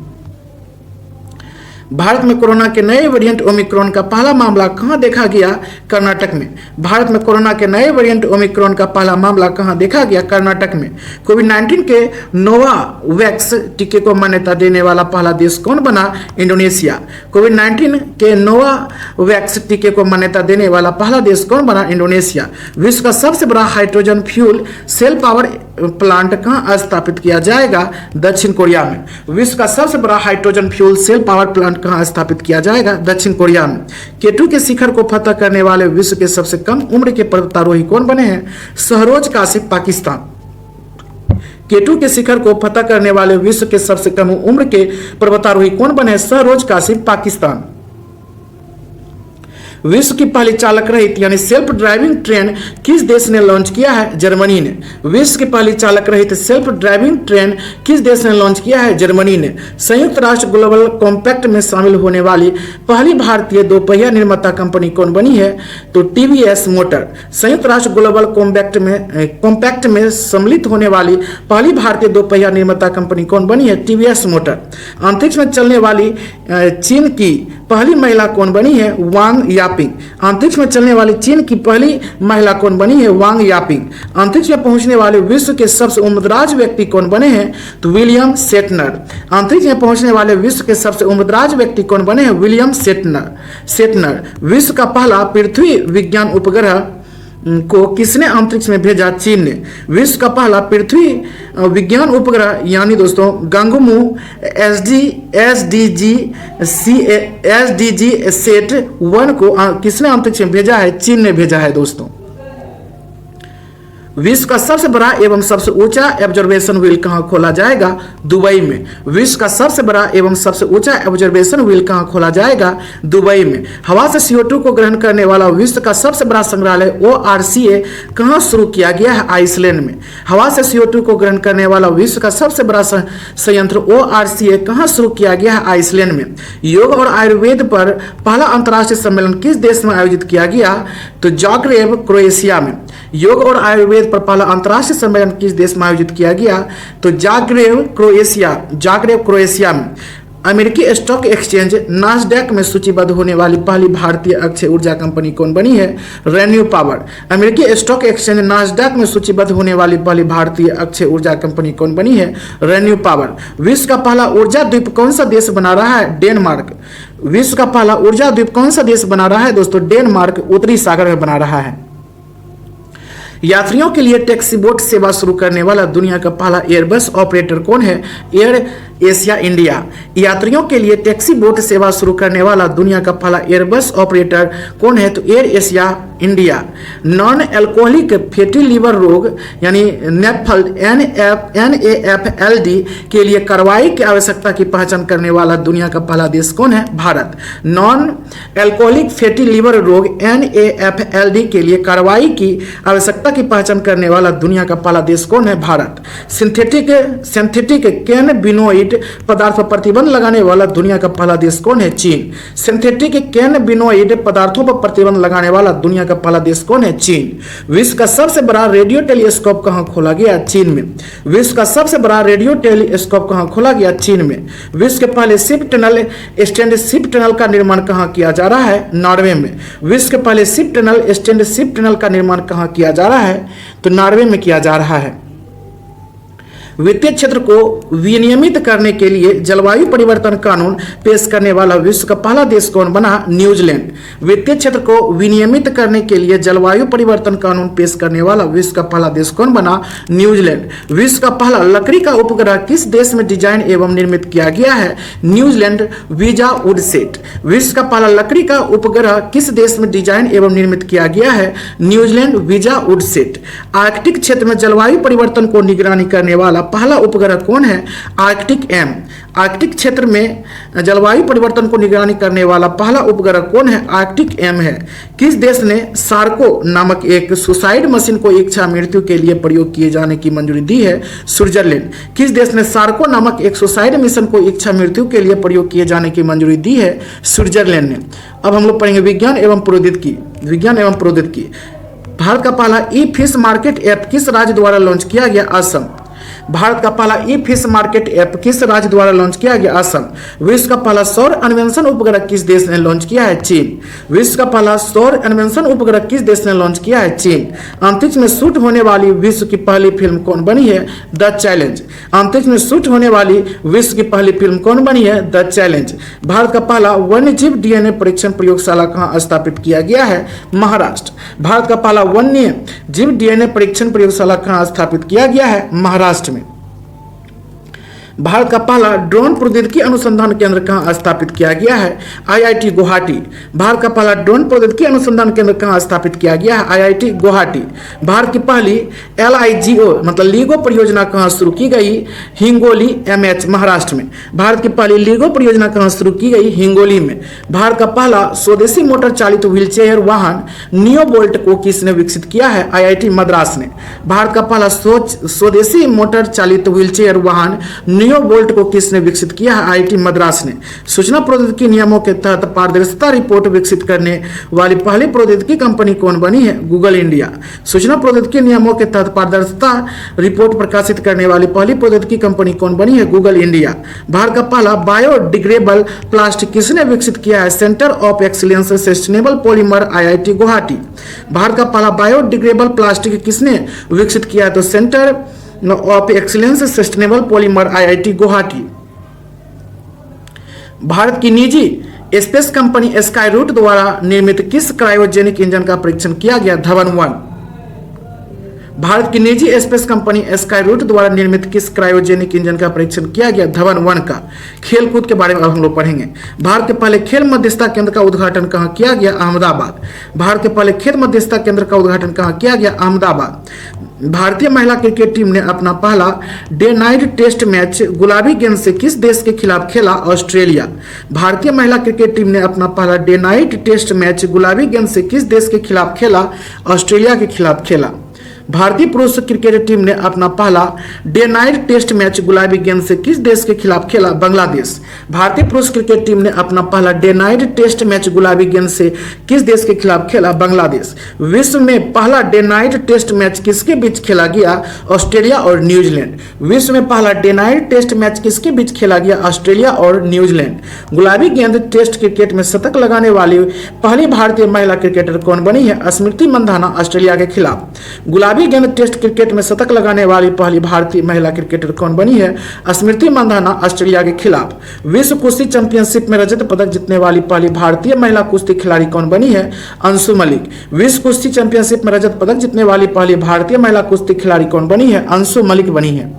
A: भारत में कोरोना के नए वेरिएंट ओमिक्रॉन का पहला मामला कहां देखा गया? कर्नाटक में। भारत में कोरोना के नए वेरिएंट ओमिक्रॉन का पहला मामला कहां देखा गया? कर्नाटक में। कोविड-19 के नोवावैक्स टीके को मान्यता देने वाला पहला देश कौन बना? इंडोनेशिया। कोविड-19 के नोवावैक्स टीके को मान्यता देने वाला पहला देश कौन बना? इंडोनेशिया। विश्व का सबसे बड़ा hydrogen fuel cell power plant कहां स्थापित किया जाएगा? दक्षिण कोरिया में। विश्व का सबसे बड़ा hydrogen fuel cell power plant कहां स्थापित किया जाएगा? दक्षिण कोरिया में। केटू के शिखर को फतह करने वाले विश्व के सबसे कम उम्र के पर्वतारोही कौन बने हैं? शहरोज काशिफ, पाकिस्तान। केटू के शिखर को फतह करने वाले विश्व के सबसे कम उम्र के पर्वतारोही कौन बने? शहरोज काशिफ, पाकिस्तान। विश्व की पहली चालक रहित यानी सेल्फ ड्राइविंग ट्रेन किस देश ने लॉन्च किया है? जर्मनी ने। विश्व की पहली चालक रहित सेल्फ ड्राइविंग ट्रेन किस देश ने लॉन्च किया है? जर्मनी ने। संयुक्त राष्ट्र ग्लोबल कॉम्पैक्ट में शामिल होने वाली पहली भारतीय दोपहिया निर्माता कंपनी कौन बनी है? तो टीवीएस मोटर। संयुक्त राष्ट्र ग्लोबल कॉम्पैक्ट में सम्मिलित होने वाली पहली भारतीय दोपहिया निर्माता कंपनी कौन बनी है? TVS motor. अंतरिक्ष में चलने वाली चीन की पहली महिला कौन बनी है? Wang Yaping. अंतरिक्ष में चलने वाली चीन की पहली महिला कौन बनी है? Wang Yaping. अंतरिक्ष में पहुंचने वाले विश्व के सबसे उम्रदराज व्यक्ति कौन बने हैं? तो विलियम शेटनर। अंतरिक्ष में पहुंचने वाले विश्व के सबसे उम्रदराज व्यक्ति कौन बने हैं? विलियम शेटनर। विश्व का पहला पृथ्वी विज्ञान उपग्रह को किसने अंतरिक्ष में भेजा? चीन ने। विश्व का पहला पृथ्वी विज्ञान उपग्रह यानी दोस्तों गंगमू SDG सेट 1 को किसने अंतरिक्ष में भेजा है? चीन ने भेजा है दोस्तों। विश्व का सबसे बड़ा एवं सबसे ऊंचा ऑब्जर्वेशन व्हील कहां खोला जाएगा? दुबई में। विश्व का सबसे बड़ा एवं सबसे ऊंचा ऑब्जर्वेशन व्हील कहां खोला जाएगा? दुबई में। हवा से CO2 को ग्रहण करने वाला विश्व का सबसे बड़ा संग्रहालय ORCA कहां शुरू किया गया है? आइसलैंड में। हवा से CO2 को ग्रहण करने वाला विश्व का सबसे बड़ा संयंत्र ORCA कहां शुरू किया गया है? आइसलैंड में। योग और आयुर्वेद पर पहला अंतर्राष्ट्रीय सम्मेलन किस देश में आयोजित किया गया? तो जाग्रेब, क्रोएशिया में। योग और आयुर्वेद पर पहला अंतर्राष्ट्रीय सम्मेलन किस देश में आयोजित किया गया? तो जाग्रेब, क्रोएशिया में। अमेरिकी स्टॉक एक्सचेंज नास्डैक में सूचीबद्ध होने वाली पहली भारतीय अक्षय ऊर्जा कंपनी कौन बनी है? Renew power. अमेरिकी स्टॉक एक्सचेंज नास्डैक में सूचीबद्ध होने वाली पहली भारतीय अक्षय ऊर्जा कंपनी कौन बनी है? Renew power. विश्व का पहला ऊर्जा द्वीप कौन सा देश बना रहा है? डेनमार्क। विश्व का पहला ऊर्जा द्वीप कौन सा देश बना रहा है दोस्तों? डेनमार्क उत्तरी सागर में बना रहा है। यात्रियों के लिए टैक्सी बोट सेवा शुरू करने वाला दुनिया का पहला एयरबस ऑपरेटर कौन है? Air Asia India. यात्रियों के लिए टैक्सी बोट सेवा शुरू करने वाला दुनिया का पहला एयरबस ऑपरेटर कौन है? तो Air Asia India. Non alcoholic fatty liver रोग यानी NAFLD के लिए कार्रवाई की आवश्यकता की पहचान करने वाला दुनिया का पहला देश कौन है? Bharat. Non alcoholic fatty liver रोग NAFLD के लिए कार्रवाई की आवश्यकता की पहचान करने वाला दुनिया का पहला देश कौन है? भारत। सिंथेटिक कैनबिनोइड पदार्थ पर प्रतिबंध लगाने वाला दुनिया का पहला देश कौन है? चीन। सिंथेटिक कैनबिनोइड पदार्थों पर प्रतिबंध लगाने वाला दुनिया का पहला देश कौन है? चीन। विश्व का सबसे बड़ा रेडियो टेलीस्कोप कहां खोला गया? चीन में। विश्व का सबसे बड़ा रेडियो टेलीस्कोप कहां खोला गया? चीन में। विश्व के पहले ship tunnel stand ship tunnel का निर्माण कहां किया जा रहा है? नॉर्वे में। विश्व के पहले ship tunnel stand ship tunnel का निर्माण कहां किया जा रहा है? तो नॉर्वे में किया जा रहा है। वित्तीय क्षेत्र को विनियमित करने के लिए जलवायु परिवर्तन कानून पेश करने वाला विश्व का पहला देश कौन बना? न्यूजीलैंड। वित्तीय क्षेत्र को विनियमित करने के लिए जलवायु परिवर्तन कानून पेश करने वाला विश्व का पहला देश कौन बना? न्यूजीलैंड। विश्व का पहला लकड़ी का उपग्रह किस देश में डिजाइन एवं निर्मित किया गया है? न्यूजीलैंड, वीजा वुडसेट। विश्व का पहला लकड़ी का उपग्रह किस देश में डिजाइन एवं निर्मित किया गया है? New Zealand, visa वुडसेट। आर्कटिक क्षेत्र में जलवायु परिवर्तन को निगरानी करने वाला पहला उपग्रह कौन है? Arctic M. आर्कटिक क्षेत्र में जलवायु परिवर्तन को निगरानी करने वाला पहला उपग्रह कौन है? आर्कटिक एम है। किस देश ने सार्को नामक एक सुसाइड मशीन को इच्छा मृत्यु के लिए प्रयोग किए जाने की मंजूरी दी है? स्विट्जरलैंड। किस देश ने सार्को नामक एक सुसाइड मिशन को इच्छा मृत्यु के लिए प्रयोग किए जाने की मंजूरी दी है? स्विट्जरलैंड ने। अब हम लोग पढ़ेंगे विज्ञान एवं प्रौद्योगिकी। भारत का पहला ई फिश मार्केट ऐप किस राज्य द्वारा लॉन्च किया गया? असम। भारत का पहला ई फिश मार्केट ऐप किस राज्य द्वारा लॉन्च किया गया? असम। विश्व का पहला सौर अन्वेषण उपग्रह किस देश ने लॉन्च किया है? चीन। विश्व का पहला सौर अन्वेषण उपग्रह किस देश ने लॉन्च किया है? चीन। अंतरिक्ष में शूट होने वाली विश्व की पहली फिल्म कौन बनी है? The challenge. अंतरिक्ष में शूट होने वाली विश्व की पहली फिल्म कौन बनी है? The challenge. भारत का पहला वन्यजीव डीएनए परीक्षण प्रयोगशाला कहाँ स्थापित किया गया है? महाराष्ट्र। भारत का पहला वन्य जीव डीएनए परीक्षण प्रयोगशाला कहाँ स्थापित किया गया है? महाराष्ट्र में। भारत का पहला ड्रोन प्रौद्योगिकी अनुसंधान केंद्र कहाँ स्थापित किया गया है? आईआईटी गुवाहाटी। भारत का पहला ड्रोन प्रौद्योगिकी अनुसंधान केंद्र कहाँ स्थापित किया गया है? आईआईटी गुवाहाटी। भारत की पहली LIGO मतलब लीगो परियोजना कहाँ शुरू की गई? हिंगोली MH महाराष्ट्र में। भारत की पहली लीगो परियोजना कहाँ शुरू की गई? हिंगोली में। भारत का पहला स्वदेशी मोटर चालित व्हीलचेयर वाहन नियो बोल्ट को किसने विकसित किया है? IIT मद्रास ने। भारत का पहला स्वदेशी मोटर चालित व्हीलचेयर वाहन नियो बोल्ट को किसने विकसित किया है? IIT मद्रास ने। सूचना प्रौद्योगिकी नियमों के तहत पारदर्शिता रिपोर्ट विकसित करने वाली पहली प्रौद्योगिकी कंपनी कौन बनी है? Google India. सूचना प्रौद्योगिकी नियमों के तहत पारदर्शिता रिपोर्ट प्रकाशित करने वाली पहली प्रौद्योगिकी कंपनी कौन बनी है? Google India. भारत का पहला बायोडिग्रेडेबल प्लास्टिक किसने विकसित किया है? Centre of excellence sustainable polymer IIT Guwahati. Bharat का पहला बायोडिग्रेडेबल प्लास्टिक किसने विकसित किया है? तो centre of excellence sustainable polymer IIT Guwahati. Bharat की निजी स्पेस कंपनी स्काईरूट द्वारा निर्मित किस क्रायोजेनिक इंजन का परीक्षण किया गया? धवन 1। भारत की निजी स्पेस कंपनी स्काईरूट द्वारा निर्मित किस क्रायोजेनिक इंजन का परीक्षण किया गया? धवन 1 का। खेलकूद के बारे में अब हम लोग पढ़ेंगे। भारत के पहले खेल मध्यस्थता केंद्र का उद्घाटन कहाँ किया गया? अहमदाबाद। भारत के पहले खेल मध्यस्थता केंद्र का उद्घाटन कहाँ किया गया? अहमदाबाद। भारतीय महिला क्रिकेट टीम ने अपना पहला डे नाइट टेस्ट मैच गुलाबी गेंद से किस देश के खिलाफ खेला? ऑस्ट्रेलिया। भारतीय महिला क्रिकेट टीम ने अपना पहला डे नाइट टेस्ट मैच गुलाबी गेंद से किस देश के खिलाफ खेला? ऑस्ट्रेलिया के खिलाफ खेला। भारतीय पुरुष क्रिकेट टीम ने अपना पहला डे नाइट टेस्ट मैच गुलाबी गेंद से किस देश के खिलाफ खेला? बांग्लादेश। भारतीय पुरुष क्रिकेट टीम ने अपना पहला डे नाइट टेस्ट मैच गुलाबी गेंद से किस देश के खिलाफ खेला? बांग्लादेश। विश्व में पहला डे नाइट टेस्ट मैच किसके बीच खेला गया? ऑस्ट्रेलिया और न्यूजीलैंड। विश्व में पहला डे नाइट टेस्ट मैच किसके बीच खेला गया? ऑस्ट्रेलिया और न्यूजीलैंड। गुलाबी गेंद टेस्ट क्रिकेट में शतक लगाने वाली पहली भारतीय महिला क्रिकेटर कौन बनी है? स्मृति मंधाना ऑस्ट्रेलिया के खिलाफ। गुलाबी गेंद टेस्ट क्रिकेट में शतक लगाने वाली पहली भारतीय महिला क्रिकेटर कौन बनी है? स्मृति मंधाना ऑस्ट्रेलिया के खिलाफ। विश्व कुश्ती चैंपियनशिप में रजत पदक जीतने वाली पहली भारतीय महिला कुश्ती खिलाड़ी कौन बनी है? अंशु मलिक। विश्व कुश्ती चैंपियनशिप में रजत पदक जीतने वाली पहली भारतीय महिला कुश्ती खिलाड़ी कौन बनी है? अंशु मलिक बनी है।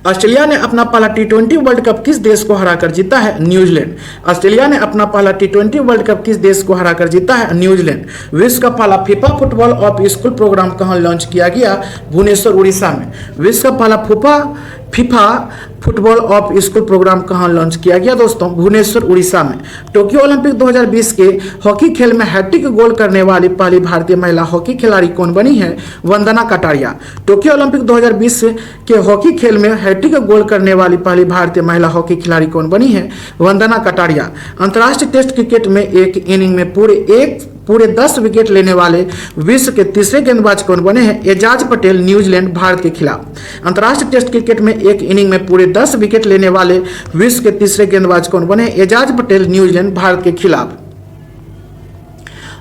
A: ऑस्ट्रेलिया ने अपना पहला T20 वर्ल्ड कप किस देश को हराकर जीता है? न्यूजीलैंड। ऑस्ट्रेलिया ने अपना पहला T20 वर्ल्ड कप किस देश को हराकर जीता है? न्यूजीलैंड। विश्व का पहला FIFA football of school program कहां लॉन्च किया गया? भुवनेश्वर उड़ीसा में। विश्व का पहला FIFA football of school program कहां लॉन्च किया गया? दोस्तों भुवनेश्वर उड़ीसा में। टोक्यो ओलंपिक 2020 के हॉकी खेल में हैट्रिक गोल करने वाली पहली भारतीय महिला हॉकी खिलाड़ी कौन बनी है? वंदना कटारिया। टोक्यो ओलंपिक 2020 के हॉकी खेल में हैट्रिक गोल करने वाली पहली भारतीय महिला हॉकी खिलाड़ी कौन बनी है? वंदना कटारिया। अंतर्राष्ट्रीय टेस्ट क्रिकेट में एक इनिंग में पूरे 10 विकेट लेने वाले विश्व के तीसरे गेंदबाज कौन बने हैं? एजाज पटेल न्यूजीलैंड भारत के खिलाफ। अंतर्राष्ट्रीय टेस्ट क्रिकेट में एक इनिंग में पूरे 10 विकेट लेने वाले विश्व के तीसरे गेंदबाज कौन बने? एजाज पटेल न्यूजीलैंड भारत के खिलाफ।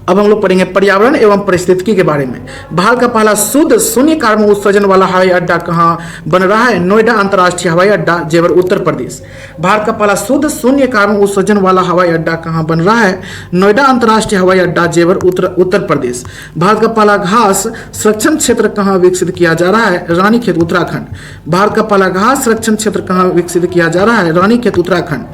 A: अब हम लोग पढ़ेंगे पर्यावरण एवं पारिस्थितिकी के बारे में। भारत का पहला शुद्ध शून्य कार्बन उत्सर्जन वाला हवाई अड्डा कहाँ बन रहा है? नोएडा अंतर्राष्ट्रीय हवाई अड्डा जेवर उत्तर प्रदेश। भारत का पहला शुद्ध शून्य कार्बन उत्सर्जन वाला हवाई अड्डा कहाँ बन रहा है? नोएडा अंतर्राष्ट्रीय हवाई अड्डा जेवर उत्तर प्रदेश। भारत का पहला घास संरक्षण क्षेत्र कहाँ विकसित किया जा रहा है? रानीखेत उत्तराखंड। भारत का पहला घास संरक्षण क्षेत्र कहाँ विकसित किया जा रहा है? रानीखेत उत्तराखंड।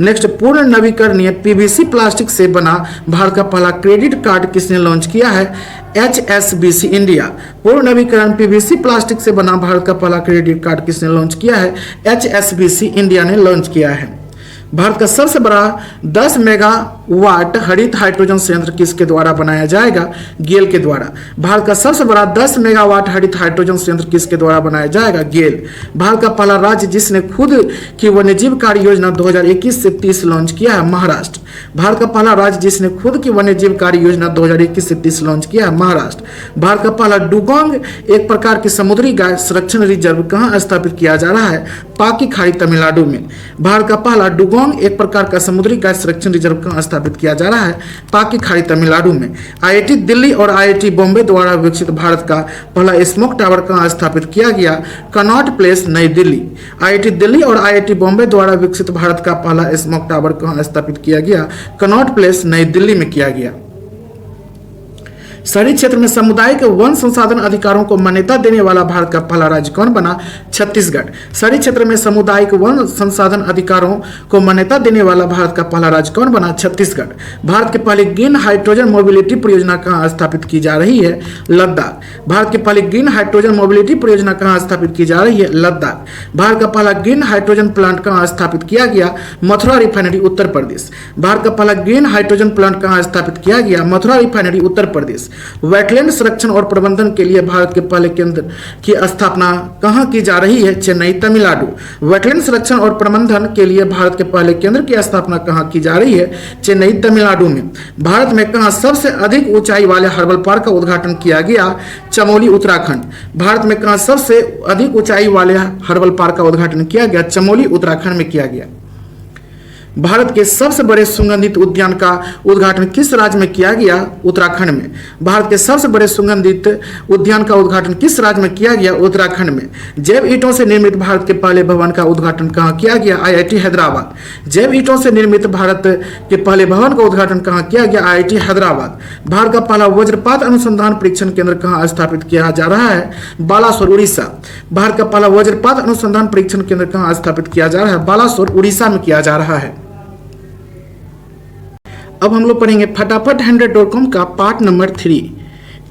A: नेक्स्ट, पूर्ण नवीकरणीय PVC प्लास्टिक से बना भारत का पहला क्रेडिट कार्ड किसने लॉन्च किया है? HSBC India. पूर्ण नवीकरण PVC प्लास्टिक से बना भारत का पहला क्रेडिट कार्ड किसने लॉन्च किया है? HSBC इंडिया ने लॉन्च किया है। भारत का सबसे बड़ा 10 मेगावाट हरित हाइड्रोजन संयंत्र किसके द्वारा बनाया जाएगा? गेल के द्वारा। भारत का सबसे बड़ा 10 मेगावाट हरित हाइड्रोजन संयंत्र किसके द्वारा बनाया जाएगा? गेल। भारत का पहला राज्य जिसने खुद की वन्यजीव कार्य योजना 2021 से 30 लॉन्च किया है? महाराष्ट्र। भारत का पहला राज्य जिसने खुद की वन्यजीव कार्य योजना 2021 से 30 लॉन्च किया है? महाराष्ट्र। भारत का पहला डुगोंग एक प्रकार की समुद्री गाय संरक्षण रिजर्व कहाँ स्थापित किया जा रहा है? पाकी खाड़ी तमिलनाडु में। भारत का पहला डुगोंग एक प्रकार का समुद्री गाय संरक्षण रिजर्व कहाँ स्थापित किया जा रहा है? पाकी खाड़ी तमिलनाडु में। आईआईटी दिल्ली और आईआईटी बॉम्बे द्वारा विकसित भारत का पहला स्मोक टावर कहाँ स्थापित किया गया? कनॉट प्लेस, नई दिल्ली। आईआईटी दिल्ली और आईआईटी बॉम्बे द्वारा विकसित भारत का पहला स्मोक टावर कहाँ स्थापित किया गया? कनॉट प्लेस, नई दिल्ली में किया गया। शहरी क्षेत्र में सामुदायिक वन संसाधन अधिकारों को मान्यता देने वाला भारत का पहला राज्य कौन बना? छत्तीसगढ़। शहरी क्षेत्र में सामुदायिक वन संसाधन अधिकारों को मान्यता देने वाला भारत का पहला राज्य कौन बना? छत्तीसगढ़। भारत की पहली ग्रीन हाइड्रोजन मोबिलिटी परियोजना कहाँ स्थापित की जा रही है? लद्दाख। भारत की पहली ग्रीन हाइड्रोजन मोबिलिटी परियोजना कहाँ स्थापित की जा रही है? लद्दाख। भारत का पहला ग्रीन हाइड्रोजन प्लांट कहाँ स्थापित किया गया? मथुरा रिफाइनरी, उत्तर प्रदेश। भारत का पहला ग्रीन हाइड्रोजन प्लांट कहाँ स्थापित किया गया? मथुरा रिफाइनरी, उत्तर प्रदेश। वेटलैंड संरक्षण और प्रबंधन के लिए भारत के पहले केंद्र की स्थापना कहाँ की जा रही है? चेन्नई, तमिलनाडु। वेटलैंड संरक्षण और प्रबंधन के लिए भारत के पहले केंद्र की स्थापना कहाँ की जा रही है? चेन्नई, तमिलनाडु में। भारत में कहाँ सबसे अधिक ऊंचाई वाले हर्बल पार्क का उद्घाटन किया गया? चमोली, उत्तराखंड। भारत में कहाँ सबसे अधिक ऊंचाई वाले हर्बल पार्क का उद्घाटन किया गया? चमोली, उत्तराखंड में किया गया। भारत के सबसे बड़े सुगंधित उद्यान का उद्घाटन किस राज्य में किया गया? उत्तराखंड में। भारत के सबसे बड़े सुगंधित उद्यान का उद्घाटन किस राज्य में किया गया? उत्तराखंड में। जैव ईंटों से निर्मित भारत के पहले भवन का उद्घाटन कहाँ किया गया? आईआईटी हैदराबाद। जैव ईंटों से निर्मित भारत के पहले भवन का उद्घाटन कहाँ किया गया? आईआईटी हैदराबाद। भारत का पहला वज्रपात अनुसंधान परीक्षण केंद्र कहाँ स्थापित किया जा रहा है? बालासोर, उड़ीसा। भारत का पहला वज्रपात अनुसंधान परीक्षण केंद्र कहाँ स्थापित किया जा रहा है? बालासोर, उड़ीसा में किया जा रहा है। अब हम लोग पढ़ेंगे फटाफट 100.com का पार्ट नंबर 3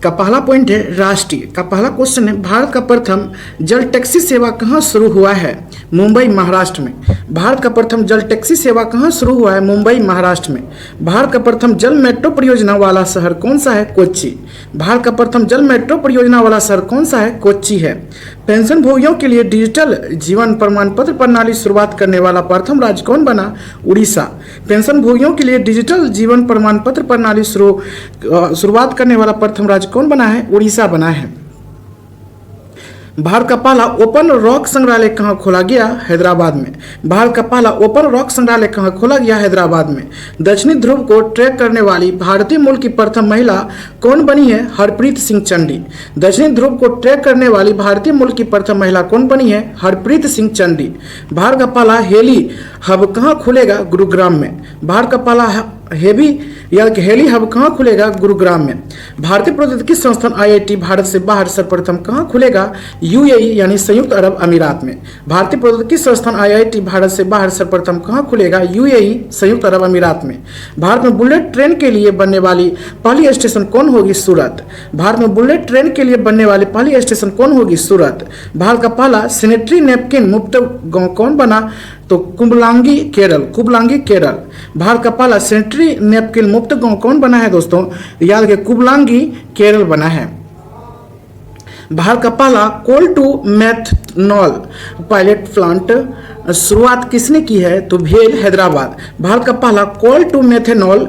A: का पहला पॉइंट है राष्ट्रीय का पहला क्वेश्चन है भारत का प्रथम जल टैक्सी सेवा कहाँ शुरू हुआ है? मुंबई, महाराष्ट्र में। भारत का प्रथम जल टैक्सी सेवा कहाँ शुरू हुआ है? मुंबई, महाराष्ट्र में। भारत का प्रथम जल मेट्रो परियोजना वाला शहर कौन सा है? कोच्चि। भारत का प्रथम जल मेट्रो परियोजना वाला शहर कौन सा है? कोच्चि है। पेंशन भोगियों के लिए डिजिटल जीवन प्रमाण पत्र प्रणाली शुरुआत करने वाला प्रथम राज्य कौन बना? उड़ीसा। पेंशन भोगियों के लिए डिजिटल जीवन प्रमाण पत्र प्रणाली शुरुआत करने वाला प्रथम राज्य कौन बना है? उड़ीसा बना है। भारत का पहला ओपन रॉक संग्रहालय कहाँ खोला गया? हैदराबाद में। भारत का पहला ओपन रॉक संग्रहालय कहाँ खोला गया? हैदराबाद में। दक्षिणी ध्रुव को ट्रैक करने वाली भारतीय मूल की प्रथम महिला कौन बनी है? हरप्रीत सिंह चंडी। दक्षिणी ध्रुव को ट्रैक करने वाली भारतीय मूल की प्रथम महिला कौन बनी है? हरप्रीत सिंह चंडी। भारत का पहला हेली हब कहाँ खुलेगा? गुरुग्राम में। भारत का पहला हेली हब कहाँ खुलेगा? गुरुग्राम में। भारतीय प्रौद्योगिकी संस्थान आईआईटी भारत से बाहर सर्वप्रथम कहाँ खुलेगा? यूएई यानी संयुक्त अरब अमीरात में। भारतीय प्रौद्योगिकी संस्थान आईआईटी भारत से बाहर सर्वप्रथम कहाँ खुलेगा? यूएई संयुक्त अरब अमीरात में। भारत में बुलेट ट्रेन के लिए बनने वाली पहली स्टेशन कौन होगी? सूरत। भारत में बुलेट ट्रेन के लिए बनने वाली पहली स्टेशन कौन होगी? सूरत। भारत का पहला सैनिटरी नैपकिन मुक्त गांव कौन बना? तो कुबलांगी, केरल। कुबलांगी, केरल। भारत का पहला सैनिटरी नैपकिन मुक्त गांव कौन बना है दोस्तों? याद रखिए, कुबलांगी, केरल बना है। भारत का पहला कोल टू मेथनॉल पायलट प्लांट शुरुआत किसने की है? तो भेल, हैदराबाद। भारत का पहला कोल टू मेथनॉल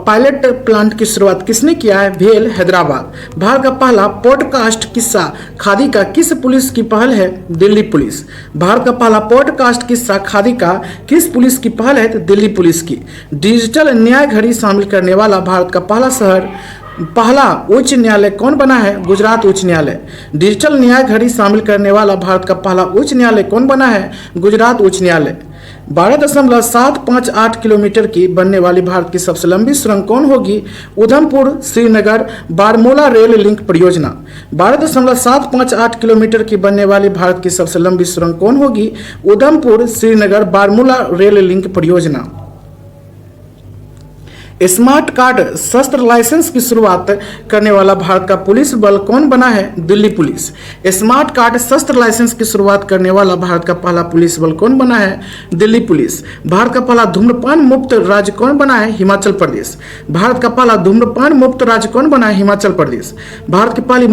A: पायलट प्लांट की शुरुआत किसने किया है? भेल, हैदराबाद। भारत का पहला पॉडकास्ट किस्सा खादी का किस पुलिस की पहल है? दिल्ली पुलिस। भारत का पहला पॉडकास्ट किस्सा खादी का किस पुलिस की पहल है? तो दिल्ली पुलिस की। डिजिटल न्याय घड़ी शामिल करने वाला भारत का पहला उच्च न्यायालय कौन बना है? गुजरात उच्च न्यायालय। डिजिटल न्याय घड़ी शामिल करने वाला भारत का पहला उच्च न्यायालय कौन बना है? गुजरात उच्च न्यायालय। 12.758 किलोमीटर की बनने वाली भारत की सबसे लंबी सुरंग कौन होगी? उधमपुर श्रीनगर बारमूला रेल लिंक परियोजना। 12.758 किलोमीटर की बनने वाली भारत की सबसे लंबी सुरंग कौन होगी? उधमपुर श्रीनगर बारमूला रेल लिंक परियोजना। स्मार्ट कार्ड शस्त्र लाइसेंस की शुरुआत करने वाला भारत का पुलिस बल कौन बना है? दिल्ली पुलिस। स्मार्ट कार्ड शस्त्र लाइसेंस की शुरुआत करने वाला भारत का पहला पुलिस बल कौन बना है? दिल्ली पुलिस। भारत का पहला धूम्रपान मुक्त राज्य कौन बना है? हिमाचल प्रदेश। भारत का पहला धूम्रपान मुक्त राज्य कौन बना है? हिमाचल प्रदेश। भारत की पहली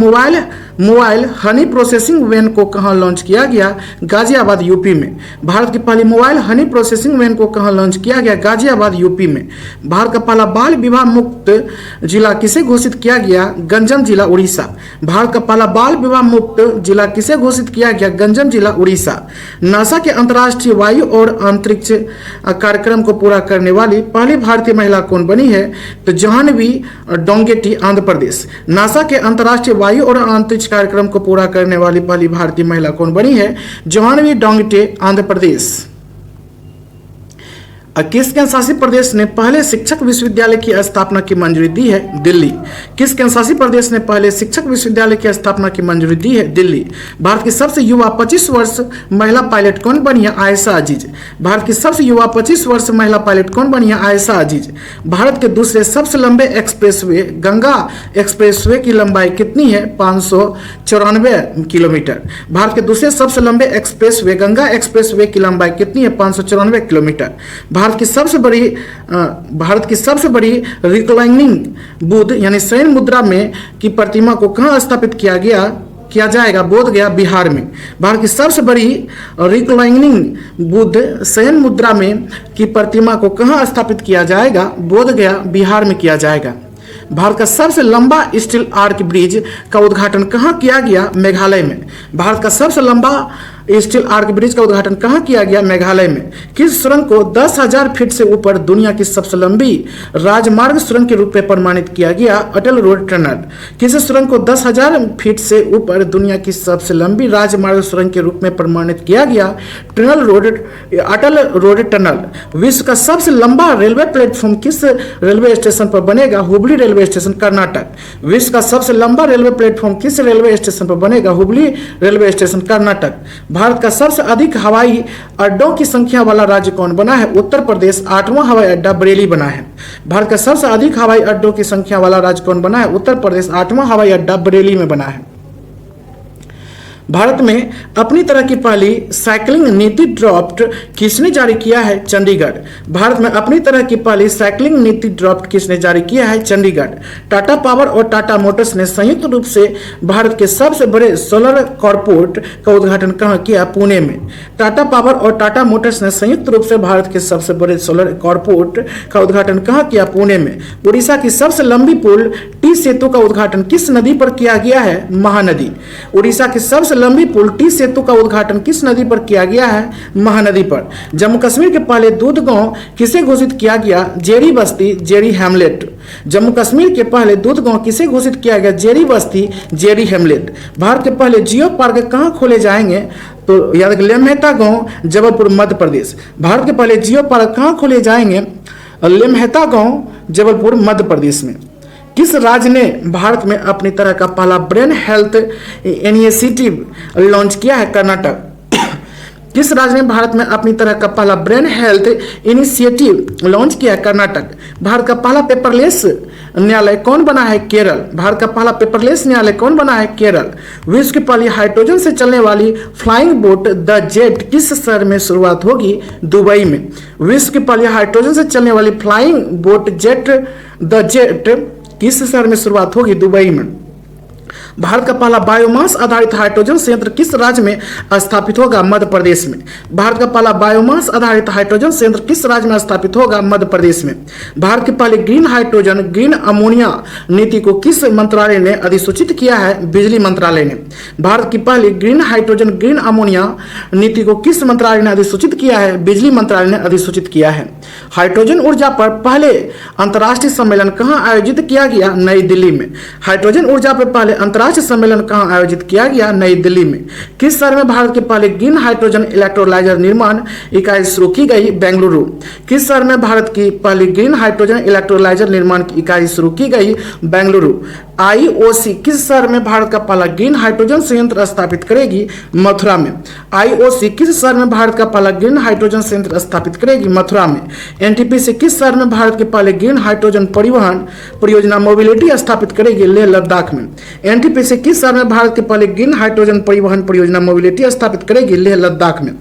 A: मोबाइल हनी प्रोसेसिंग वैन को कहां लॉन्च किया गया? गाजियाबाद यूपी में। भारत की पहली मोबाइल हनी प्रोसेसिंग वैन को कहां लॉन्च किया गया? गाजियाबाद यूपी में। भारत का पहला बाल विवाह मुक्त जिला किसे घोषित किया गया? गंजम जिला उड़ीसा। भारत का पहला बाल विवाह मुक्त जिला किसे घोषित किया गया? गंजम जिला उड़ीसा। नासा के अंतर्राष्ट्रीय वायु और अंतरिक्ष कार्यक्रम को पूरा करने वाली पहली भारतीय महिला कौन बनी है? तो जाह्नवी डोंगेटी, आंध्र प्रदेश। नासा के अंतर्राष्ट्रीय वायु और अंतरिक्ष कार्यक्रम को पूरा करने वाली पहली भारतीय महिला कौन बनी है? जाह्नवी डोंगेटी, आंध्र प्रदेश। किस केंद्र शासित प्रदेश ने पहले शिक्षक विश्वविद्यालय की स्थापना की मंजूरी दी है? दिल्ली। किस केंद्र शासित प्रदेश ने पहले शिक्षक विश्वविद्यालय की स्थापना की मंजूरी दी है? दिल्ली। भारत की सबसे युवा 25 वर्ष महिला पायलट कौन बनी है? आयशा अजीज। भारत की सबसे युवा 25 वर्ष महिला पायलट कौन बनी है? आयशा अजीज। भारत के दूसरे सबसे लंबे एक्सप्रेसवे गंगा एक्सप्रेसवे की लंबाई कितनी है? 594 किलोमीटर। भारत के दूसरे सबसे लंबे एक्सप्रेसवे गंगा एक्सप्रेसवे की लंबाई कितनी है? 594 किलोमीटर। भारत की सबसे बड़ी रिक्लाइनिंग बुद्ध यानी शयन मुद्रा में की प्रतिमा को कहां स्थापित किया जाएगा? बोध गया, बिहार में। भारत की सबसे बड़ी रिक्लाइनिंग बुद्ध शयन मुद्रा में की प्रतिमा को कहां स्थापित किया जाएगा? बोध गया, बिहार में किया जाएगा। भारत का सबसे लंबा स्टील आर्क ब्रिज का उद्घाटन कहां किया गया? मेघालय में। भारत का सबसे लंबा स्टील आर्क ब्रिज का उद्घाटन कहां किया गया? मेघालय में। किस सुरंग को 10,000 फीट से ऊपर दुनिया की सबसे लंबी राजमार्ग सुरंग के रूप में प्रमाणित किया गया? Atal road tunnel. किस सुरंग को 10,000 फीट से ऊपर दुनिया की सबसे लंबी राजमार्ग सुरंग के रूप में प्रमाणित किया गया? Atal road tunnel. विश्व का सबसे लंबा रेलवे प्लेटफॉर्म किस रेलवे स्टेशन पर बनेगा? Hubli railway station, Karnataka. विश्व का सबसे लंबा रेलवे प्लेटफॉर्म किस रेलवे स्टेशन पर बनेगा? Hubli railway station, Karnataka. भारत का सबसे अधिक हवाई अड्डों की संख्या वाला राज्य कौन बना है? उत्तर प्रदेश। 8वां हवाई अड्डा बरेली बना है। भारत का सबसे अधिक हवाई अड्डों की संख्या वाला राज्य कौन बना है? उत्तर प्रदेश। 8वां हवाई अड्डा बरेली में बना है। भारत में अपनी तरह की पहली साइकिलिंग नीति ड्राफ्ट किसने जारी किया है? चंडीगढ़। भारत में अपनी तरह की पहली साइकिलिंग नीति ड्राफ्ट किसने जारी किया है? चंडीगढ़। टाटा पावर और टाटा मोटर्स ने संयुक्त रूप से भारत के सबसे बड़े सोलर कॉर्पोरेट का उद्घाटन कहां किया? पुणे में। टाटा पावर और टाटा मोटर्स ने संयुक्त रूप से भारत के सबसे बड़े सोलर कॉर्पोरेट का उद्घाटन कहां किया? पुणे में। उड़ीसा की सबसे लंबी पुल टी सेतु का उद्घाटन किस नदी पर किया गया है? महानदी। उड़ीसा की सबसे लंबी पुल टी सेतु का उद्घाटन किस नदी पर किया गया है? महानदी पर। जम्मू कश्मीर के पहले दूध गांव किसे घोषित किया गया? जेरी बस्ती, जेरी हैमलेट। जम्मू कश्मीर के पहले दूध गांव किसे घोषित किया गया? जेरी बस्ती, जेरी हैमलेट। भारत के पहले जियो पार्क कहां खोले जाएंगे? तो याद रखिए, लेमहता गांव, जबलपुर, मध्य प्रदेश। भारत के पहले जियो पार्क कहां खोले जाएंगे? लेमहता गांव, जबलपुर, मध्य प्रदेश में। किस राज्य ने भारत में अपनी तरह का पहला ब्रेन हेल्थ इनिशिएटिव लॉन्च किया है? कर्नाटक। किस राज्य ने भारत में अपनी तरह का पहला ब्रेन हेल्थ इनिशिएटिव लॉन्च किया है? कर्नाटक। भारत का पहला पेपरलेस न्यायालय कौन बना है? केरल। भारत का पहला पेपरलेस न्यायालय कौन बना है? केरल। विश्व की पहली हाइड्रोजन से चलने वाली फ्लाइंग बोट द जेट किस शहर में शुरुआत होगी? दुबई में। विश्व की पहली हाइड्रोजन से चलने वाली फ्लाइंग बोट द जेट किस शहर में शुरुआत होगी? दुबई में। भारत का पहला बायोमास आधारित हाइड्रोजन संयंत्र किस राज्य में स्थापित होगा? मध्य प्रदेश में। भारत का पहला बायोमास आधारित हाइड्रोजन संयंत्र किस राज्य में स्थापित होगा? मध्य प्रदेश में। भारत के पहले ग्रीन हाइड्रोजन ग्रीन अमोनिया नीति को किस मंत्रालय ने अधिसूचित किया है? बिजली मंत्रालय ने। भारत की पहली ग्रीन हाइड्रोजन ग्रीन अमोनिया नीति को किस मंत्रालय ने अधिसूचित किया है? बिजली मंत्रालय ने अधिसूचित किया है। हाइड्रोजन ऊर्जा पर पहले अंतर्राष्ट्रीय सम्मेलन कहां आयोजित किया गया? नई दिल्ली में। हाइड्रोजन ऊर्जा पर पहले अंतर्राष्ट्रीय अंतर्राष्ट्रीय सम्मेलन कहाँ आयोजित किया गया? नई दिल्ली में। किस शहर में भारत के पहले ग्रीन हाइड्रोजन इलेक्ट्रोलाइजर निर्माण इकाई शुरू की गई? बेंगलुरु। किस शहर में भारत की पहली ग्रीन हाइड्रोजन इलेक्ट्रोलाइजर निर्माण की इकाई शुरू की गई? बेंगलुरु। आईओसी किस शहर में भारत का पहला ग्रीन हाइड्रोजन संयंत्र स्थापित करेगी? मथुरा में। आईओसी किस शहर में भारत का पहला ग्रीन हाइड्रोजन संयंत्र स्थापित करेगी? मथुरा में। एनटीपीसी किस शहर में भारत के पहले ग्रीन हाइड्रोजन परिवहन परियोजना मोबिलिटी स्थापित करेगी? लेह लद्दाख में। एनटीपीसी किस शहर में भारत के पहले ग्रीन हाइड्रोजन परिवहन परियोजना मोबिलिटी स्थापित करेगी? लेह लद्दाख में।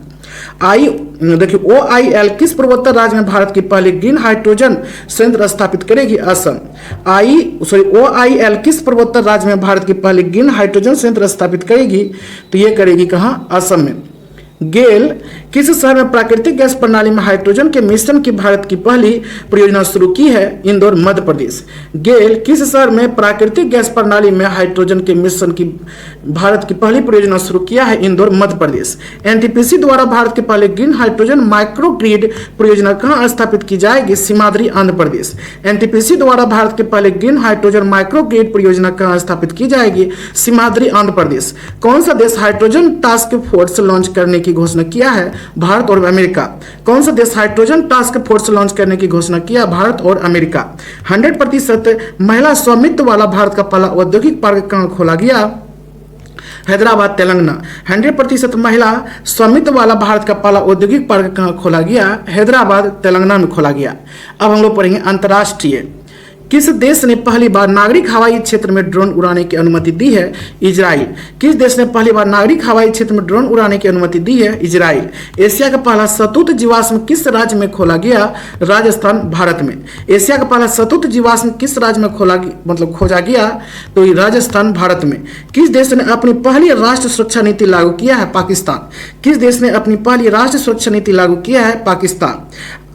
A: देखिए OIL किस पूर्वोत्तर राज्य में भारत की पहली ग्रीन हाइड्रोजन संयंत्र स्थापित करेगी? असम। OIL किस पूर्वोत्तर राज्य में भारत की पहली ग्रीन हाइड्रोजन संयंत्र स्थापित करेगी? तो ये करेगी कहाँ? असम में। गेल किस शहर में प्राकृतिक गैस प्रणाली में हाइड्रोजन के मिश्रण की भारत की पहली परियोजना शुरू की है? इंदौर मध्य प्रदेश। गेल किस शहर में प्राकृतिक गैस प्रणाली में हाइड्रोजन के मिश्रण की भारत की पहली परियोजना शुरू किया है? इंदौर मध्य प्रदेश। एनटीपीसी द्वारा भारत के पहले ग्रीन हाइड्रोजन माइक्रो ग्रिड परियोजना कहाँ स्थापित की जाएगी? सीमाद्री आंध्र प्रदेश। एनटीपीसी द्वारा भारत के पहले ग्रीन हाइड्रोजन माइक्रो ग्रिड परियोजना कहाँ स्थापित की जाएगी? सीमाद्री आंध्र प्रदेश। कौन सा देश हाइड्रोजन टास्क फोर्स लॉन्च करने की घोषणा किया है? भारत और अमेरिका। कौन सा देश हाइड्रोजन टास्क फोर्स लॉन्च करने की घोषणा किया? भारत और अमेरिका। 100% महिला स्वामित्व वाला भारत का पहला औद्योगिक पार्क कहां खोला गया? हैदराबाद तेलंगाना। 100% महिला स्वामित्व वाला भारत का पहला औद्योगिक पार्क कहां खोला गया? हैदराबाद तेलंगाना में खोला गया। अब हम लोग पढ़ेंगे अंतर्राष्ट्रीय। किस देश ने पहली बार नागरिक हवाई क्षेत्र में ड्रोन उड़ाने की अनुमति दी है? इजराइल। किस देश ने पहली बार नागरिक हवाई क्षेत्र में ड्रोन उड़ाने की अनुमति दी है? इजराइल। एशिया का पहला सतुत जीवाश्म किस राज्य में खोला गया? राजस्थान, भारत में। एशिया का पहला सतुत जीवाश्म किस राज्य में खोजा गया? तो राजस्थान, भारत में। किस देश ने अपनी पहली राष्ट्रीय सुरक्षा नीति लागू किया है? पाकिस्तान। किस देश ने अपनी पहली राष्ट्रीय सुरक्षा नीति लागू किया है? पाकिस्तान।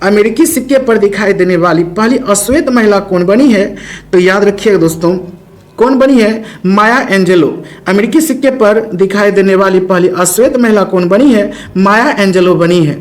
A: अमेरिकी सिक्के पर दिखाई देने वाली पहली अश्वेत महिला कौन बनी है? तो याद रखिएगा दोस्तों, कौन बनी है? माया एंजेलो। अमेरिकी सिक्के पर दिखाई देने वाली पहली अश्वेत महिला कौन बनी है? माया एंजेलो बनी है।